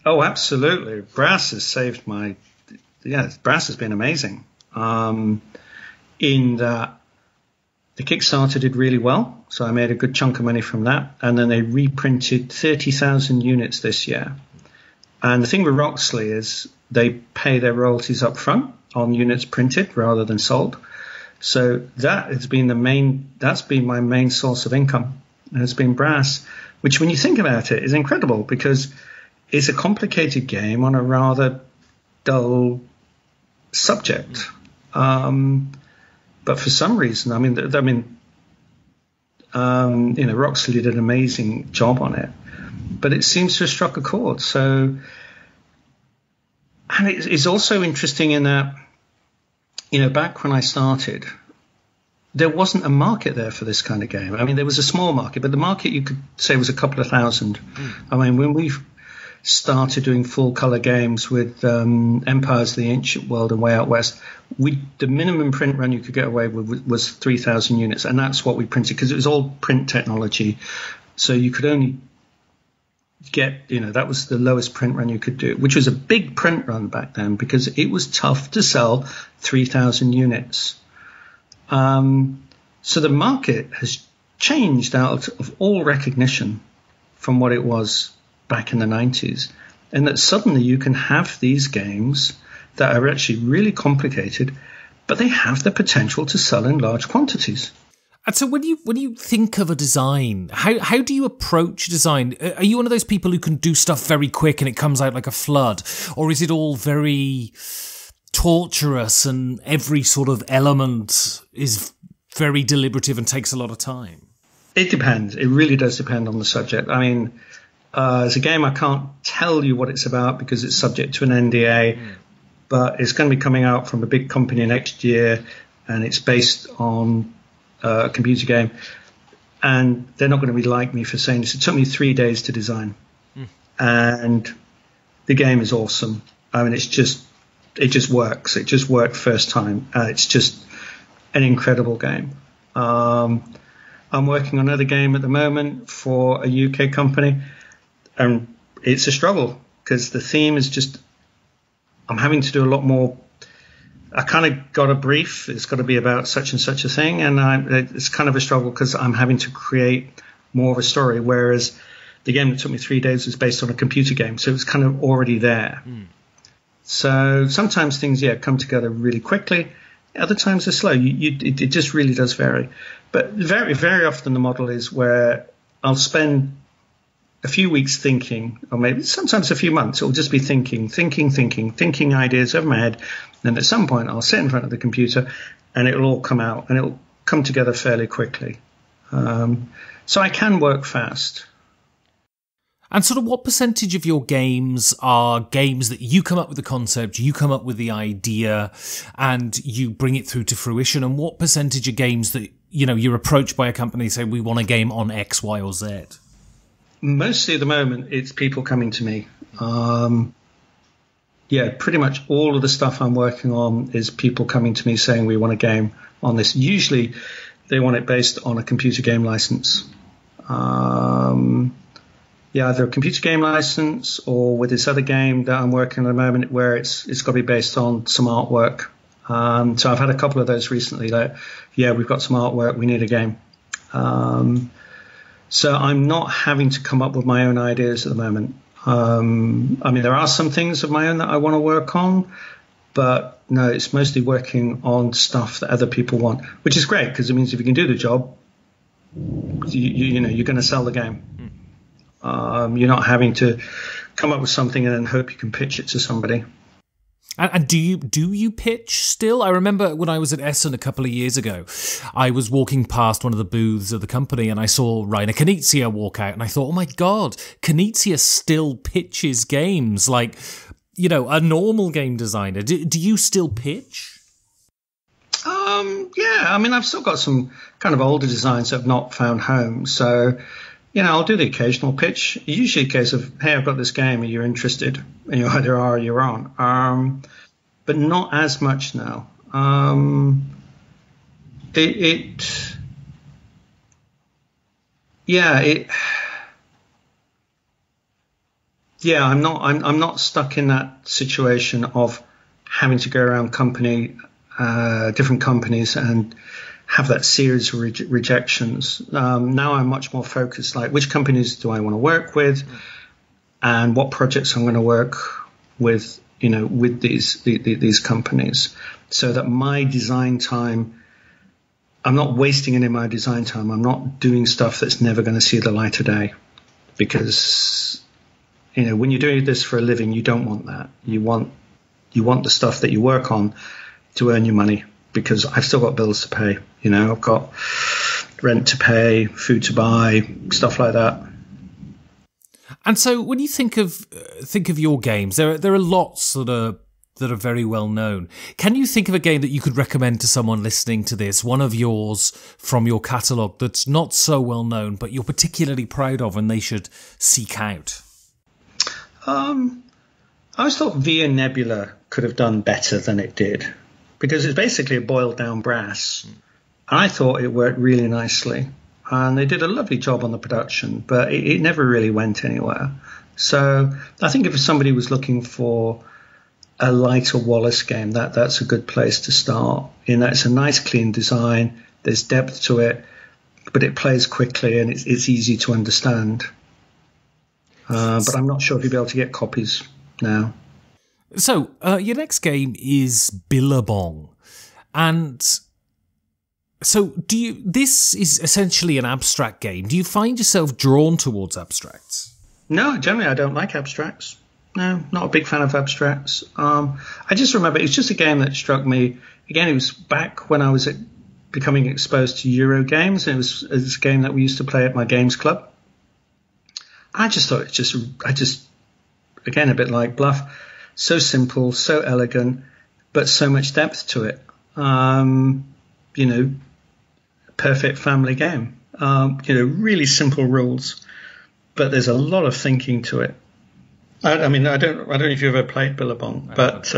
Oh, absolutely. Brass has saved Brass has been amazing. In that the Kickstarter did really well, so I made a good chunk of money from that. And then they reprinted 30,000 units this year. And the thing with Roxley is they pay their royalties up front on units printed rather than sold. So that's been my main source of income. And it's been Brass, which when you think about it is incredible because it's a complicated game on a rather dull subject. But for some reason, Roxley did an amazing job on it, but it seems to have struck a chord. So, and it's also interesting in that, back when I started, there wasn't a market there for this kind of game. There was a small market, but the market you could say was a couple of thousand. When we started doing full color games with Empires of the Ancient World and Way Out West, the minimum print run you could get away with was 3,000 units, and that's what we printed because it was all print technology. So you could only get, that was the lowest print run you could do, which was a big print run back then because it was tough to sell 3,000 units. So the market has changed out of all recognition from what it was back in the 90s, and that suddenly you can have these games that are actually really complicated, but they have the potential to sell in large quantities. And so when you think of a design, how do you approach design? Are you one of those people who can do stuff very quick and it comes out like a flood? Or is it all very torturous and every sort of element is very deliberative and takes a lot of time? It depends. It really does depend on the subject. It's a game I can't tell you what it's about because it's subject to an NDA, but it's going to be coming out from a big company next year, and it's based on a computer game. And they're not going to be like me for saying this. It took me 3 days to design, and the game is awesome. I mean, it just works. It just worked first time. It's just an incredible game. I'm working on another game at the moment for a UK company, and it's a struggle because the theme is just, I'm having to do a lot more. I kind of got a brief. It's got to be about such and such a thing, and it's kind of a struggle because I'm having to create more of a story, whereas the game that took me 3 days was based on a computer game, so it was kind of already there. So sometimes things, come together really quickly. Other times they're slow. It just really does vary. But very, very often the model is where I'll spend a few weeks thinking, or maybe sometimes a few months. It'll just be thinking ideas over my head. And at some point I'll sit in front of the computer and it'll all come out and it'll come together fairly quickly. So I can work fast. And sort of what percentage of your games are games that you come up with the concept, you come up with the idea, and you bring it through to fruition? And what percentage are games that, you're approached by a company, say, we want a game on X, Y, or Z? Mostly at the moment, it's people coming to me. Pretty much all of the stuff I'm working on is people coming to me saying we want a game on this. Usually they want it based on a computer game license. Either a computer game license or with this other game that I'm working on at the moment where it's got to be based on some artwork. So I've had a couple of those recently that, we've got some artwork, we need a game. So I'm not having to come up with my own ideas at the moment. There are some things of my own that I want to work on, but no, it's mostly working on stuff that other people want, which is great because it means if you can do the job, you're going to sell the game. You're not having to come up with something and then hope you can pitch it to somebody. And do you pitch still? I remember when I was at Essen a couple of years ago, I was walking past one of the booths of the company and I saw Rainer Knizia walk out and I thought, oh my God, Knizia still pitches games like, a normal game designer. Do you still pitch? I've still got some kind of older designs that have not found home. So, I'll do the occasional pitch. Usually a case of, hey, I've got this game. Are you interested? And you either are or you aren't. But not as much now. I'm not stuck in that situation of having to go around different companies and have that series of rejections. Now I'm much more focused, like which companies do I want to work with and what projects I'm going to work with, with these companies, so that my design time, I'm not wasting any of my design time. I'm not doing stuff that's never going to see the light of day, because, when you're doing this for a living, you don't want that. You want the stuff that you work on to earn your money, because I've still got bills to pay. I've got rent to pay, food to buy, stuff like that. And so when you think of your games, there are lots that are very well known. Can you think of a game that you could recommend to someone listening to this, one of yours from your catalogue that's not so well known, but you're particularly proud of and they should seek out? I always thought Via Nebula could have done better than it did, because it's basically a boiled down brass. And I thought it worked really nicely. And they did a lovely job on the production, but it never really went anywhere. So I think if somebody was looking for a lighter Wallace game, that's a good place to start. It's a nice, clean design. There's depth to it, but it plays quickly and it's easy to understand. But I'm not sure if you'll be able to get copies now. So your next game is Billabong. And so this is essentially an abstract game. Do you find yourself drawn towards abstracts? No, generally I don't like abstracts. No, not a big fan of abstracts. I just remember it's just a game that struck me. Again, it was back when I was becoming exposed to Euro games. It was a game that we used to play at my games club. I just thought again, a bit like Bluff, so simple, so elegant, but so much depth to it. Perfect family game. Really simple rules, but there's a lot of thinking to it. I don't know if you've ever played Billabong, but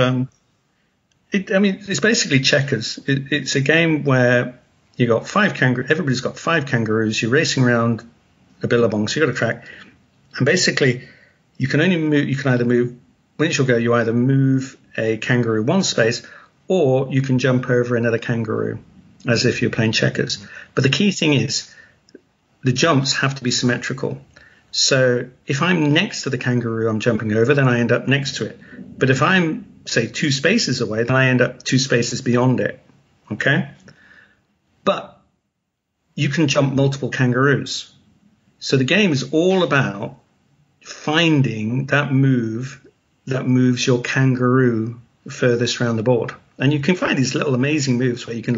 it's basically checkers. It's a game where you got everybody's got 5 kangaroos. You're racing around a Billabong, so you've got a track, and basically you can either move, when it's your go, you either move a kangaroo one space, or you can jump over another kangaroo, as if you're playing checkers. But the key thing is the jumps have to be symmetrical. So if I'm next to the kangaroo I'm jumping over, then I end up next to it. But if I'm, say, 2 spaces away, then I end up 2 spaces beyond it. Okay? But you can jump multiple kangaroos. So the game is all about finding that move that moves your kangaroo furthest around the board. And you can find these little amazing moves where you can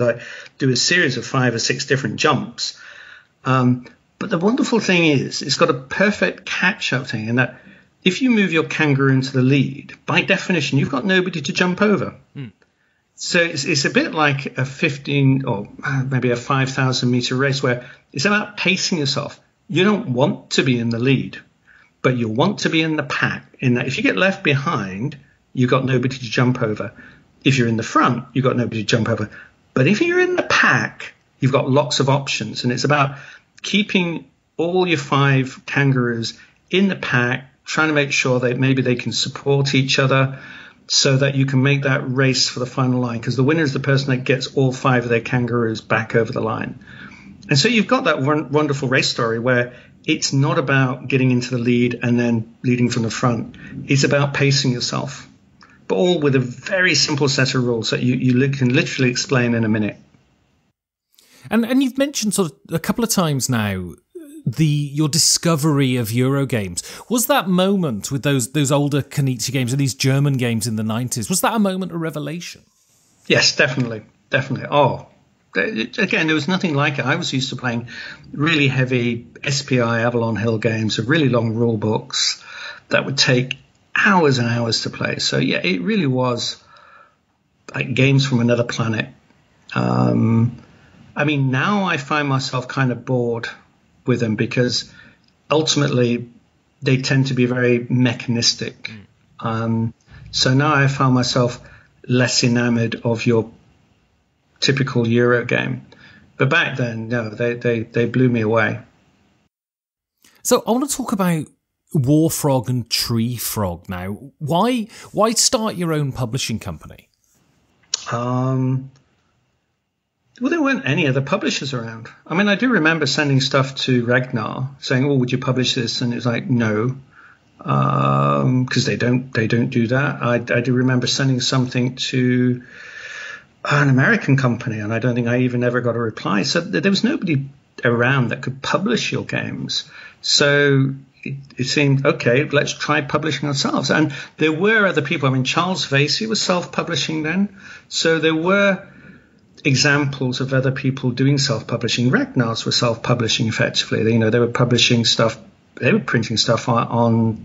do a series of 5 or 6 different jumps. But the wonderful thing is it's got a perfect catch-up thing in that if you move your kangaroo into the lead, by definition, you've got nobody to jump over. So it's a bit like a 15 or maybe a 5,000 meter race where it's about pacing yourself. You don't want to be in the lead, but you want to be in the pack, in that if you get left behind, you've got nobody to jump over. If you're in the front, you've got nobody to jump over. But if you're in the pack, you've got lots of options. And it's about keeping all your 5 kangaroos in the pack, trying to make sure that maybe they can support each other so that you can make that race for the final line. Because the winner is the person that gets all 5 of their kangaroos back over the line. And so you've got that wonderful race story where it's not about getting into the lead and then leading from the front. It's about pacing yourself, but all with a very simple set of rules that you can literally explain in a minute. And you've mentioned sort of a couple of times now your discovery of Eurogames. Was that moment with those older Knizia games and these German games in the 90s, was that a moment of revelation? Yes, definitely. Oh, again, there was nothing like it. I was used to playing really heavy SPI Avalon Hill games with really long rule books that would take hours and hours to play. So yeah, it really was like games from another planet. Now I find myself kind of bored with them because ultimately they tend to be very mechanistic. So now I found myself less enamored of your typical Euro game. But back then, no, they blew me away. So I want to talk about War Frog and Tree Frog now. Why start your own publishing company? Well, there weren't any other publishers around. I do remember sending stuff to Ragnar saying, "Oh, would you publish this?" And it was like, "No," because they don't do that. I do remember sending something to an American company, and I don't think I even ever got a reply. So there was nobody around that could publish your games. So it seemed, okay, let's try publishing ourselves. And there were other people. Charles Vasey was self-publishing then. So there were examples of other people doing self-publishing. Ragnar's were self-publishing effectively. They were publishing stuff. They were printing stuff on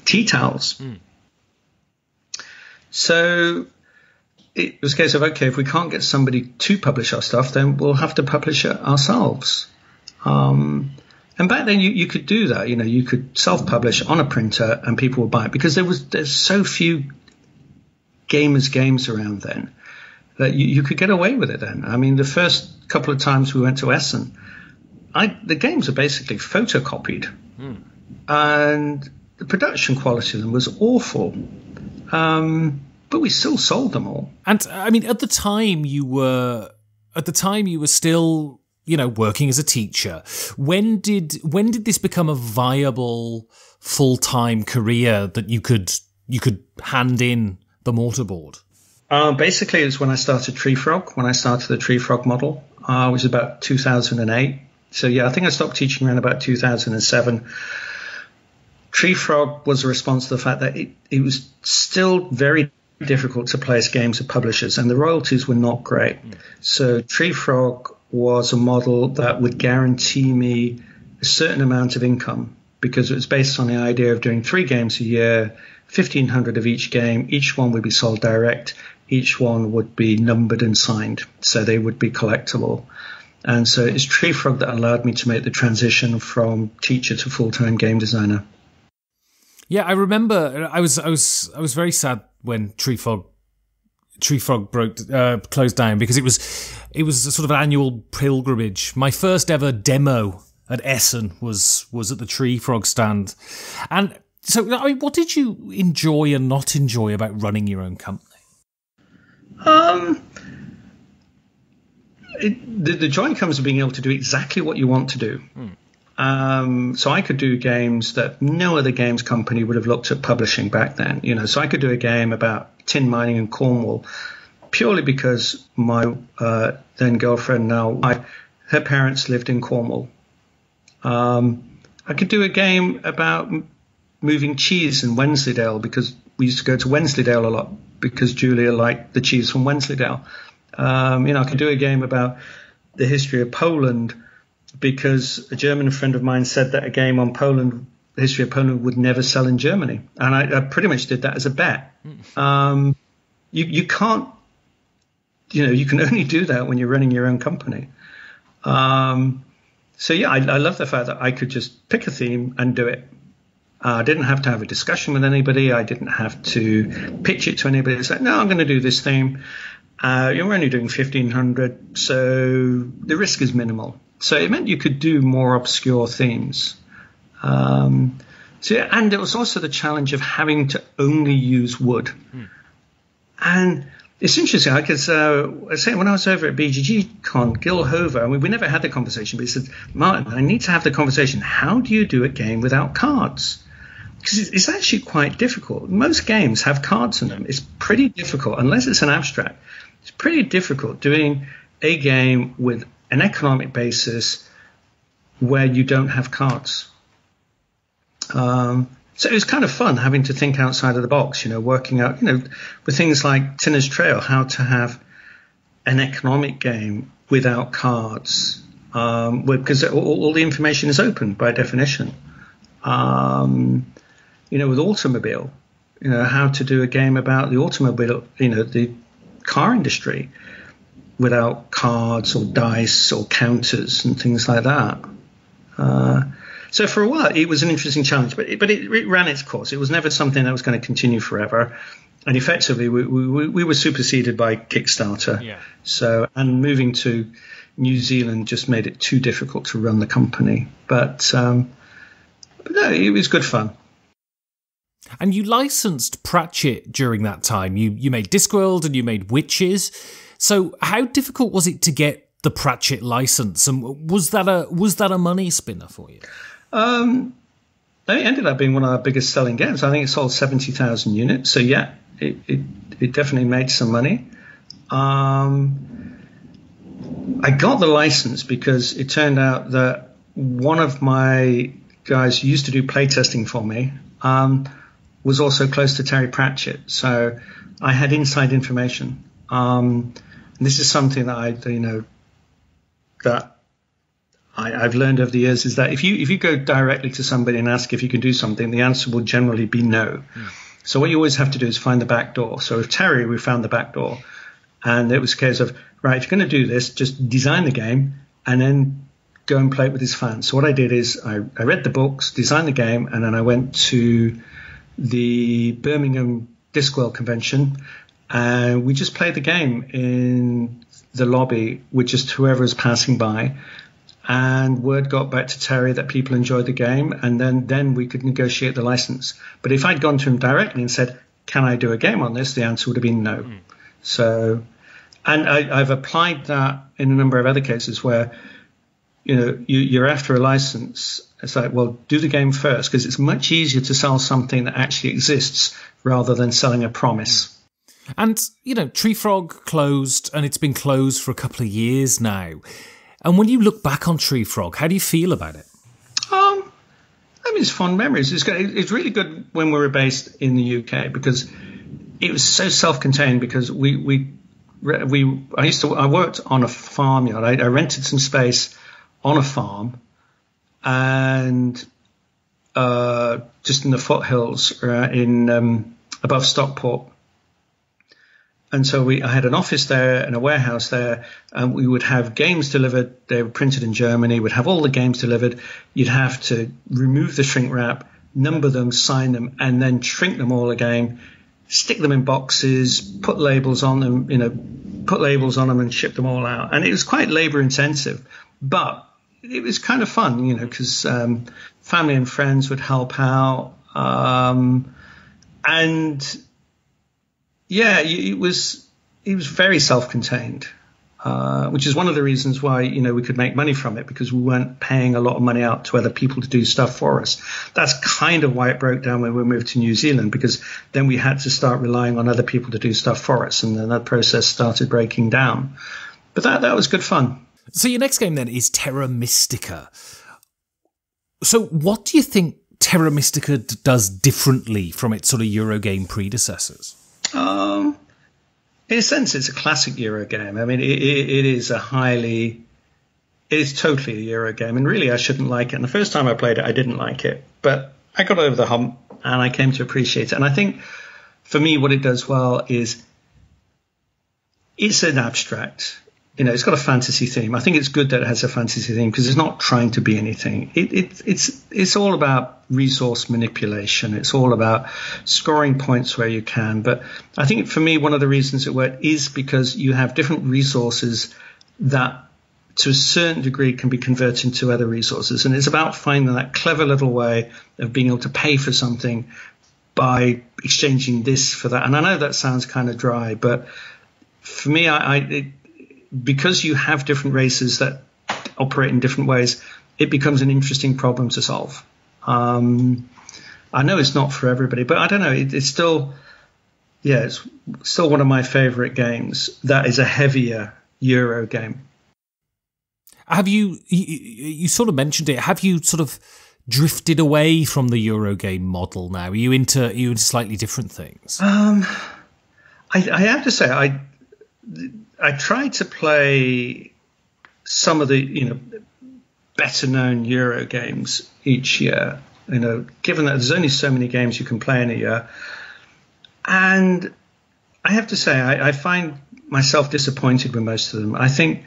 tea towels. So it was a case of, okay, if we can't get somebody to publish our stuff, then we'll have to publish it ourselves. And back then you could do that. You could self-publish on a printer and people would buy it because there's so few games around then that you could get away with it then. The first couple of times we went to Essen, the games are basically photocopied. And the production quality of them was awful. But we still sold them all. And at the time you were still, working as a teacher. When did this become a viable full-time career that you could hand in the mortarboard? Basically, it was when I started Tree Frog, when I started the Tree Frog model, which was about 2008. So yeah, I think I stopped teaching around about 2007. Tree Frog was a response to the fact that it was still very difficult to place games with publishers, and the royalties were not great. So Tree Frog was a model that would guarantee me a certain amount of income because it was based on the idea of doing 3 games a year, 1,500 of each game. Each one would be sold direct. Each one would be numbered and signed, so they would be collectible. And so it's Tree Frog that allowed me to make the transition from teacher to full-time game designer. Yeah, I remember. I was very sad when Tree Frog closed down, because it was a sort of an annual pilgrimage. My first ever demo at Essen was at the Tree Frog stand. And so, I mean, what did you enjoy and not enjoy about running your own company? The joy comes from being able to do exactly what you want to do. So I could do games that no other games company would have looked at publishing back then. So I could do a game about tin mining in Cornwall purely because my then girlfriend, her parents lived in Cornwall. I could do a game about moving cheese in Wensleydale because we used to go to Wensleydale a lot because Julia liked the cheese from Wensleydale. I could do a game about the history of Poland because a German friend of mine said that a game on Poland, the history of Poland, would never sell in Germany. And I pretty much did that as a bet. You can't, you can only do that when you're running your own company. So yeah, I love the fact that I could just pick a theme and do it. I didn't have to have a discussion with anybody. I didn't have to pitch it to anybody. It's like, no, I'm going to do this theme. You're only doing 1,500, so the risk is minimal. So it meant you could do more obscure themes. And it was also the challenge of having to only use wood. And it's interesting, because I say when I was over at BGG Con, Gil Hover, we never had the conversation, but he said, Martin, I need to have the conversation. How do you do a game without cards? Because it's actually quite difficult. Most games have cards in them. It's pretty difficult, unless it's an abstract. It's pretty difficult doing a game with an economic basis where you don't have cards. So it was kind of fun having to think outside of the box, working out, with things like Tinner's Trail, how to have an economic game without cards, because all the information is open by definition. With Automobile, how to do a game about the automobile, the car industry without cards or dice or counters and things like that. So for a while, it was an interesting challenge, but it ran its course. It was never something that was going to continue forever. And effectively, we were superseded by Kickstarter. Yeah. So, and moving to New Zealand just made it too difficult to run the company. But no, it was good fun. And you licensed Pratchett during that time. You made Discworld and you made Witches. So how difficult was it to get the Pratchett license? And was that a money spinner for you? It ended up being one of our biggest selling games. I think it sold 70,000 units. So yeah, it definitely made some money. I got the license because it turned out that one of my guys who used to do playtesting for me was also close to Terry Pratchett. So I had inside information. This is something that I've learned over the years, is that if you go directly to somebody and ask if you can do something, the answer will generally be no. So what you always have to do is find the back door. So with Terry, we found the back door, and it was a case of, right, if you're going to do this, just design the game and then go and play it with his fans. So what I did is I read the books, designed the game, and then I went to the Birmingham Discworld convention, and we just played the game in the lobby with just whoever was passing by. And word got back to Terry that people enjoyed the game, and then we could negotiate the license. But if I'd gone to him directly and said, can I do a game on this? The answer would have been no. So, and I've applied that in a number of other cases where, you're after a license. It's like, well, do the game first, because it's much easier to sell something that actually exists rather than selling a promise. And, Tree Frog closed, and it's been closed for a couple of years now. And when you look back on Tree Frog, how do you feel about it? It's fond memories. It's really good when we were based in the UK, because it was so self-contained, because I worked on a farmyard. I rented some space on a farm, and just in the foothills in above Stockport. And so I had an office there and a warehouse there, and we would have games delivered. They were printed in Germany. We'd have all the games delivered. You'd have to remove the shrink wrap, number them, sign them, and then shrink them all again, stick them in boxes, put labels on them, and ship them all out. And it was quite labor intensive, but it was kind of fun, because family and friends would help out. It was very self-contained, which is one of the reasons why, we could make money from it, because we weren't paying a lot of money out to other people to do stuff for us. That's kind of why it broke down when we moved to New Zealand, because then we had to start relying on other people to do stuff for us. And then that process started breaking down. But that was good fun. So your next game then is Terra Mystica. So what do you think Terra Mystica does differently from its sort of Eurogame predecessors? In a sense, it's a classic Eurogame. I mean, it is totally a Eurogame, and really I shouldn't like it. And the first time I played it, I didn't like it, but I got over the hump and I came to appreciate it. And I think for me, what it does well is it's an abstract. It's got a fantasy theme. I think it's good that it has a fantasy theme because it's not trying to be anything. It's all about resource manipulation. It's all about scoring points where you can. But I think for me, one of the reasons it worked is because you have different resources that to a certain degree can be converted into other resources. And it's about finding that clever little way of being able to pay for something by exchanging this for that. And I know that sounds kind of dry, but for me, because you have different races that operate in different ways, it becomes an interesting problem to solve. I know it's not for everybody, but I don't know. It's still one of my favorite games. That is a heavier Euro game. Have you sort of mentioned it? Have you sort of drifted away from the Eurogame model now? Are you into slightly different things? I have to say, I try to play some of the better known Euro games each year. Given that there's only so many games you can play in a year, and I have to say I find myself disappointed with most of them. I think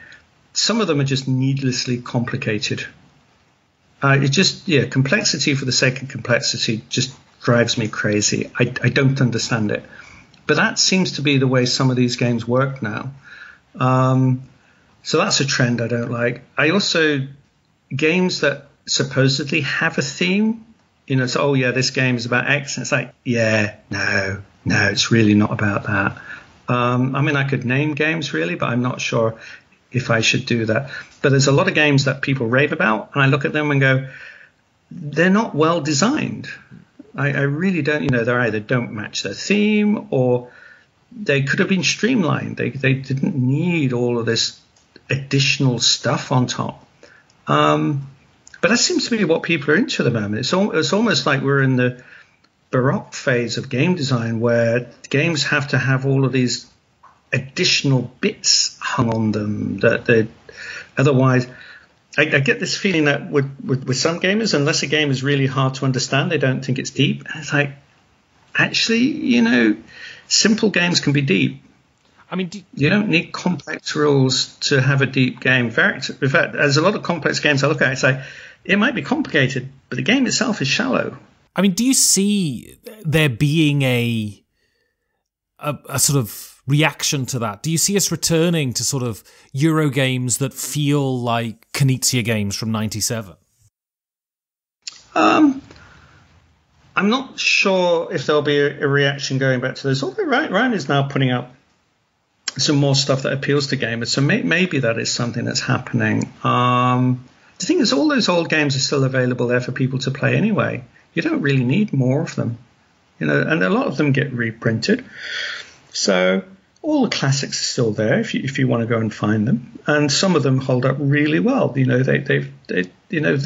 some of them are just needlessly complicated. Complexity for the sake of complexity just drives me crazy. I don't understand it. But that seems to be the way some of these games work now. So that's a trend I don't like. I also, games that supposedly have a theme, this game is about X. And it's like, no, it's really not about that. I could name games really, but I'm not sure if I should do that. But there's a lot of games that people rave about, and I look at them and go, they're not well designed. I really don't, they either don't match their theme or they could have been streamlined. They didn't need all of this additional stuff on top. But that seems to be what people are into at the moment. It's almost like we're in the Baroque phase of game design where games have to have all of these additional bits hung on them that they otherwise. I get this feeling that with some gamers, unless a game is really hard to understand, they don't think it's deep. And it's like, actually, simple games can be deep. You don't need complex rules to have a deep game. In fact, there's a lot of complex games I look at. It's like, it might be complicated, but the game itself is shallow. Do you see there being a sort of reaction to that? Do you see us returning to sort of Euro games that feel like Knizia games from 97? I'm not sure if there'll be a reaction going back to those. Although Ryan is now putting out some more stuff that appeals to gamers, so maybe that is something that's happening. The thing is, all those old games are still available there for people to play anyway. You don't really need more of them, and a lot of them get reprinted. So all the classics are still there if you want to go and find them, and some of them hold up really well.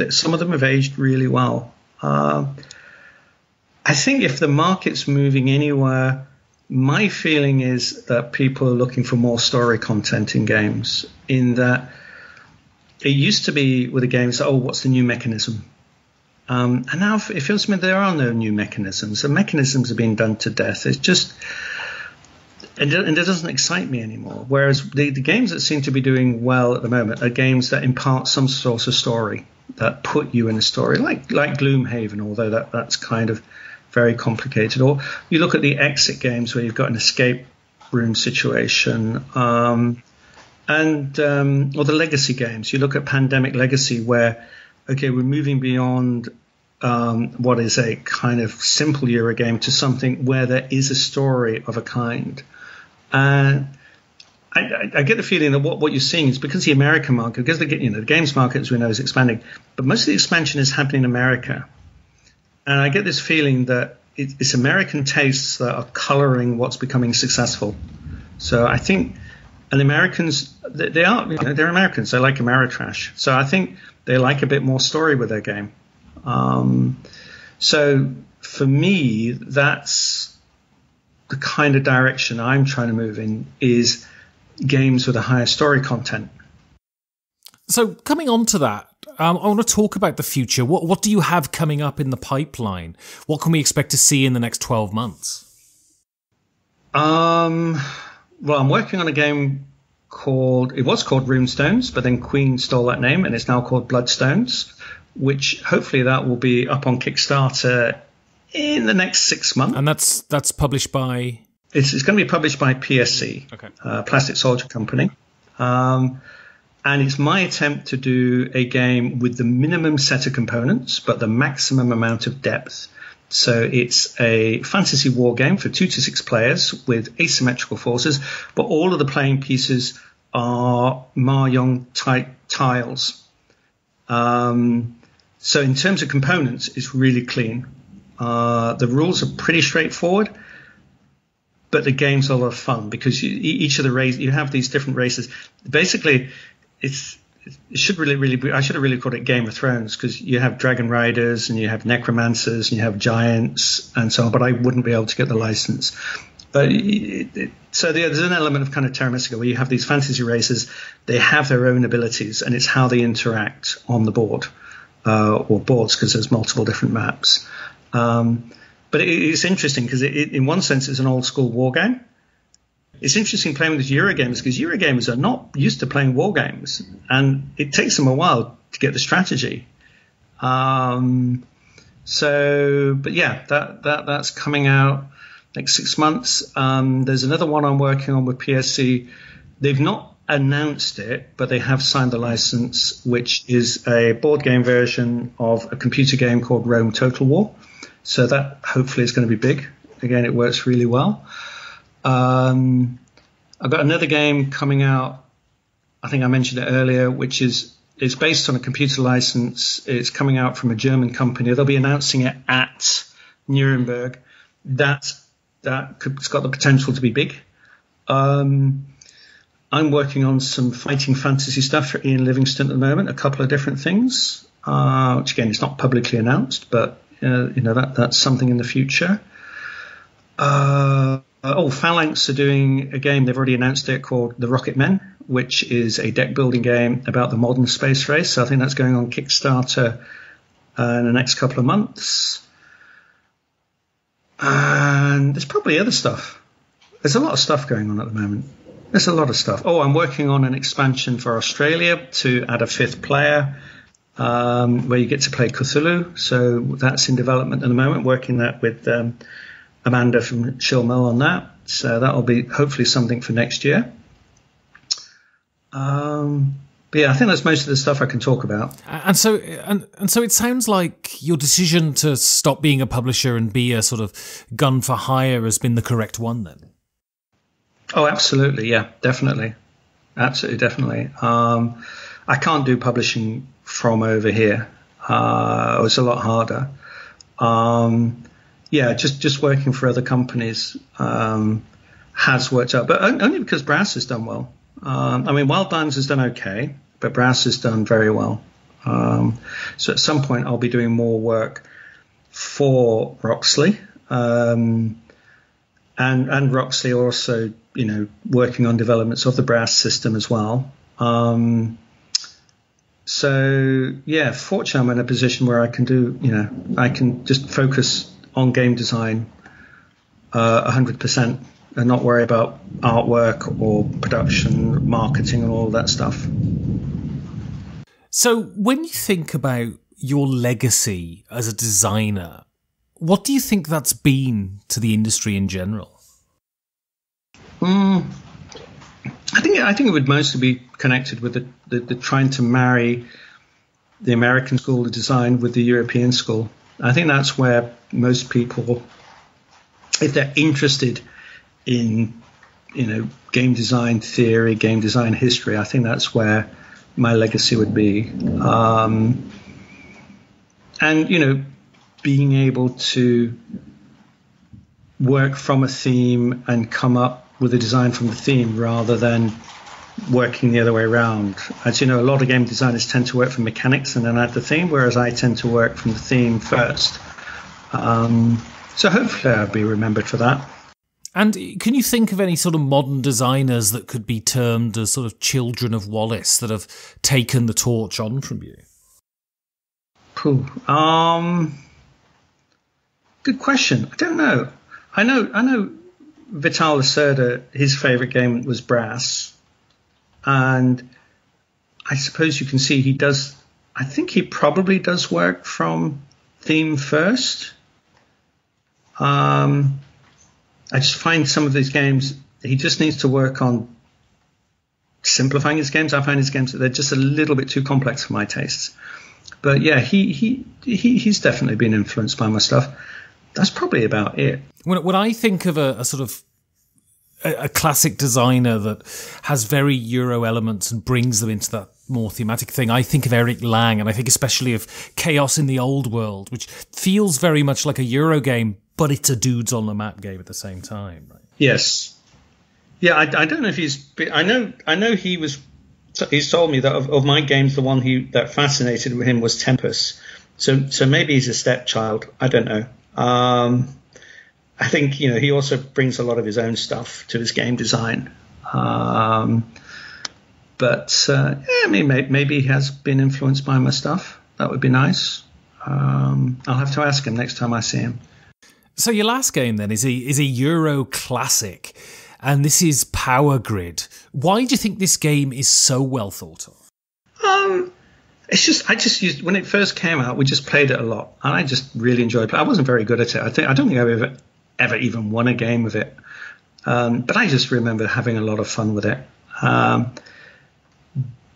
Some of them have aged really well. I think if the market's moving anywhere, my feeling is that people are looking for more story content in games. In that, it used to be with the games, what's the new mechanism? And now it feels to me there are no new mechanisms. The mechanisms are being done to death. It's just, and it doesn't excite me anymore. Whereas the games that seem to be doing well at the moment are games that impart some sort of story, that put you in a story, like Gloomhaven, although that's kind of very complicated. Or you look at the exit games where you've got an escape room situation, or the legacy games. You look at Pandemic Legacy, where okay, we're moving beyond what is a kind of simple Euro game to something where there is a story of a kind. And I get the feeling that what you're seeing is because the American market, because the games market, as we know, is expanding, but most of the expansion is happening in America. And I get this feeling that it's American tastes that are coloring what's becoming successful. So I think, and the Americans, they're Americans. They like Ameritrash. So I think they like a bit more story with their game. So for me, that's the kind of direction I'm trying to move in, is games with a higher story content. So coming on to that, I want to talk about the future. What do you have coming up in the pipeline? What can we expect to see in the next 12 months? Well, I'm working on a game it was called Runestones, but then Queen stole that name and it's now called Bloodstones, which hopefully that will be up on Kickstarter in the next 6 months. And that's published by? It's going to be published by PSC, okay. Plastic Soldier Company. And it's my attempt to do a game with the minimum set of components, but the maximum amount of depth. So it's a fantasy war game for 2 to 6 players with asymmetrical forces, but all of the playing pieces are Mahjong-type tiles. So in terms of components, it's really clean. The rules are pretty straightforward, but the game's a lot of fun because each of the races, you have these different races. Basically, it should really be, I should have really called it Game of Thrones, because you have dragon riders and you have necromancers and you have giants and so on, but I wouldn't be able to get the license. But so there's an element of kind of Terra Mystica where you have these fantasy races, they have their own abilities, and it's how they interact on the board, or boards, because there's multiple different maps. But it's interesting because in one sense it's an old school war game. It's interesting playing with Eurogames because Eurogamers are not used to playing war games, and it takes them a while to get the strategy. But yeah, that's coming out next 6 months. There's another one I'm working on with PSC. They've not announced it, but they have signed the license, which is a board game version of a computer game called Rome Total War. So that hopefully is going to be big. Again, it works really well. I've got another game coming out, I think I mentioned it earlier, which is based on a computer license. It's coming out from a German company. They'll be announcing it at Nuremberg. It's got the potential to be big. I'm working on some fighting fantasy stuff for Ian Livingstone at the moment, a couple of different things, which again, it's not publicly announced, but that's something in the future. Phalanx are doing a game, they've already announced it, called The Rocket Men, which is a deck building game about the modern space race. So I think that's going on Kickstarter in the next couple of months. And there's probably other stuff. There's a lot of stuff going on at the moment. There's a lot of stuff. I'm working on an expansion for Australia to add a 5th player, where you get to play Cthulhu. So that's in development at the moment, working that with Amanda from Chill Mill on that. So that'll be hopefully something for next year. But yeah, I think that's most of the stuff I can talk about. And so it sounds like your decision to stop being a publisher and be a sort of gun for hire has been the correct one then. Oh, absolutely. Yeah, definitely. Absolutely, definitely. I can't do publishing from over here. It's a lot harder. Just working for other companies has worked out, but only because Brass has done well. Wildlands has done okay, but Brass has done very well. So at some point I'll be doing more work for Roxley, and Roxley also, working on developments of the Brass system as well. So yeah, fortunately, I'm in a position where I can just focus on game design 100% and not worry about artwork or production, marketing, and all that stuff. So when you think about your legacy as a designer, what do you think that's been to the industry in general? I think it would mostly be connected with the trying to marry the American school of design with the European school. I think that's where most people, if they're interested in, game design theory, game design history, I think that's where my legacy would be. And, being able to work from a theme and come up with a design from the theme rather than working the other way around. As you know, a lot of game designers tend to work from mechanics and then add the theme, whereas I tend to work from the theme first. So hopefully I'll be remembered for that. And can you think of any sort of modern designers that could be termed as sort of children of Wallace that have taken the torch on from you? Good question. I don't know. I know Vital Lacerda, his favourite game was Brass. And I suppose you can see I think he probably does work from theme first. I just find some of these games, he just needs to work on simplifying his games. I find his games, they're just a little bit too complex for my tastes. But yeah, he's definitely been influenced by my stuff. That's probably about it. When I think of a sort of a classic designer that has very Euro elements and brings them into that more thematic thing, I think of Eric Lang, and I think especially of Chaos in the Old World, which feels very much like a Euro game, but it's a dudes on the map game at the same time, right? Yes. Yeah, I don't know if I know he's told me that of my games, the one that fascinated him was Tempest. So maybe he's a stepchild. I don't know. I think, he also brings a lot of his own stuff to his game design. Maybe he has been influenced by my stuff. That would be nice. I'll have to ask him next time I see him. So your last game then is a Euro classic, and this is Power Grid. Why do you think this game is so well thought of? I just used, when it first came out, we just played it a lot, and I just really enjoyed it. I wasn't very good at it. I don't think I've ever even won a game with it. But I just remember having a lot of fun with it.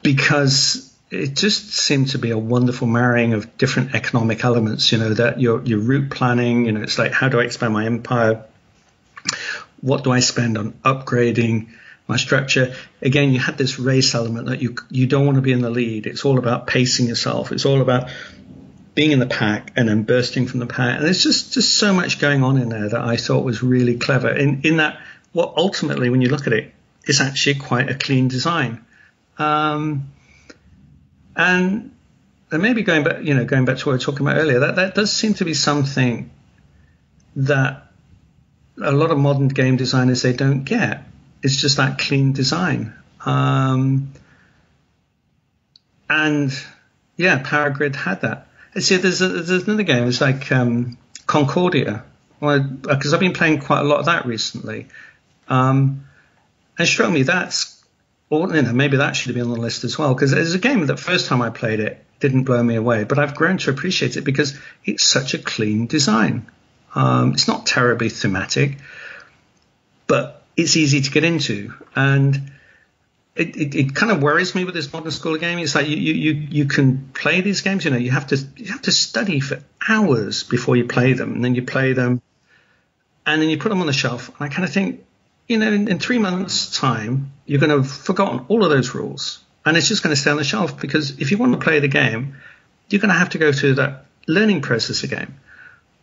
Because it just seemed to be a wonderful marrying of different economic elements, that your route planning, it's like, how do I expand my empire? What do I spend on upgrading my structure? Again, you had this race element that you don't want to be in the lead. It's all about pacing yourself. It's all about being in the pack and then bursting from the pack. And there's just so much going on in there that I thought was really clever. In that, what ultimately, when you look at it, is actually quite a clean design. And maybe going back to what we were talking about earlier, that does seem to be something that a lot of modern game designers, they don't get. It's just that clean design. And yeah, Power Grid had that. See, there's another game. It's like Concordia, because I've been playing quite a lot of that recently. And it struck me maybe that should be on the list as well, because it's a game that first time I played it didn't blow me away, but I've grown to appreciate it because it's such a clean design. It's not terribly thematic, but it's easy to get into, and it kind of worries me with this modern school of gaming. It's like you can play these games, you have to study for hours before you play them, and then you play them, and then you put them on the shelf, and I kind of think, in 3 months' time, you're going to have forgotten all of those rules. And it's just going to stay on the shelf, because if you want to play the game, you're going to have to go through that learning process again.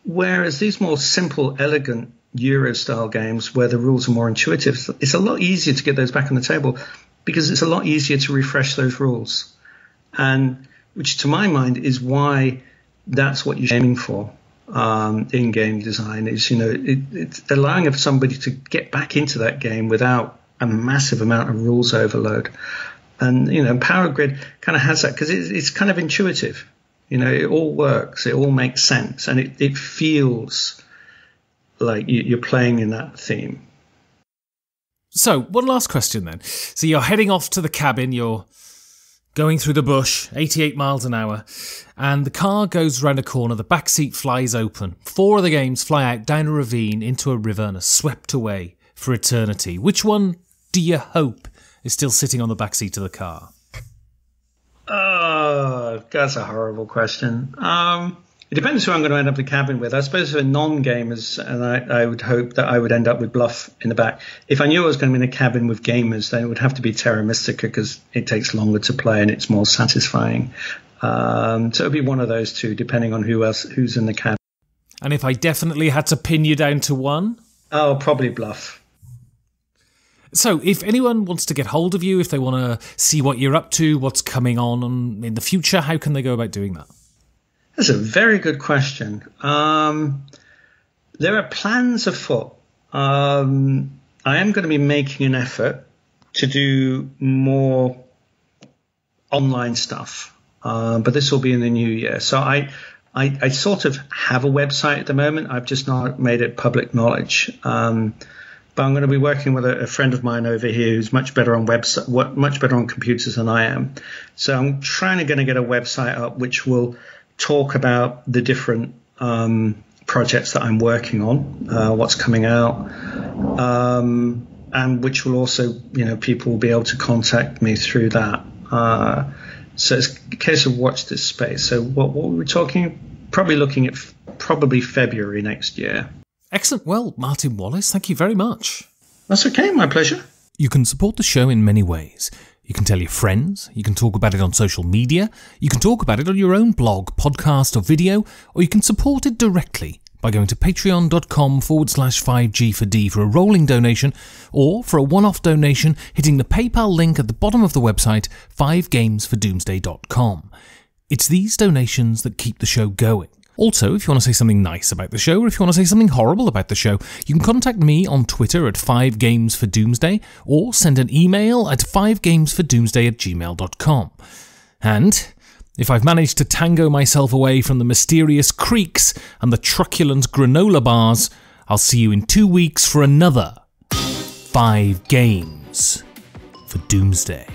Whereas these more simple, elegant Euro-style games where the rules are more intuitive, it's a lot easier to get those back on the table, because it's a lot easier to refresh those rules. And which, to my mind, is why that's what you're aiming for. In game design is, it's allowing somebody to get back into that game without a massive amount of rules overload. And, you know, Power Grid kind of has that because it's kind of intuitive. You know, it all works. It all makes sense. And it feels like you're playing in that theme. So, one last question then. So you're heading off to the cabin, you're going through the bush, 88 miles an hour, and the car goes round a corner, the back seat flies open. 4 of the games fly out down a ravine into a river and are swept away for eternity. Which one do you hope is still sitting on the back seat of the car? Oh, that's a horrible question. It depends who I'm going to end up in the cabin with. I suppose for non-gamers, and I would hope that I would end up with Bluff in the back. If I knew I was going to be in a cabin with gamers, then it would have to be Terra Mystica because it takes longer to play and it's more satisfying. So it would be one of those two, depending on who's in the cabin. And if I definitely had to pin you down to one? Oh, probably Bluff. So if anyone wants to get hold of you, if they want to see what you're up to, what's coming on in the future, how can they go about doing that? That's a very good question. There are plans afoot. I am going to be making an effort to do more online stuff, but this will be in the new year. So I sort of have a website at the moment. I've just not made it public knowledge. But I'm going to be working with a friend of mine over here who's much better on much better on computers than I am. So I'm going to get a website up which will talk about the different projects that I'm working on, what's coming out, and which will also, you know, people will be able to contact me through that. So it's a case of watch this space. So what were we talking? Probably looking at February next year. Excellent. Well, Martin Wallace, thank you very much. That's okay. My pleasure. You can support the show in many ways. You can tell your friends, you can talk about it on social media, you can talk about it on your own blog, podcast or video, or you can support it directly by going to patreon.com/5G4D for a rolling donation, or for a one-off donation, hitting the PayPal link at the bottom of the website, 5gamesfordoomsday.com. It's these donations that keep the show going. Also, if you want to say something nice about the show, or if you want to say something horrible about the show, you can contact me on Twitter at 5gamesfordoomsday, or send an email at 5gamesfordoomsday@gmail.com. And if I've managed to tango myself away from the mysterious creeks and the truculent granola bars, I'll see you in 2 weeks for another 5 Games for Doomsday.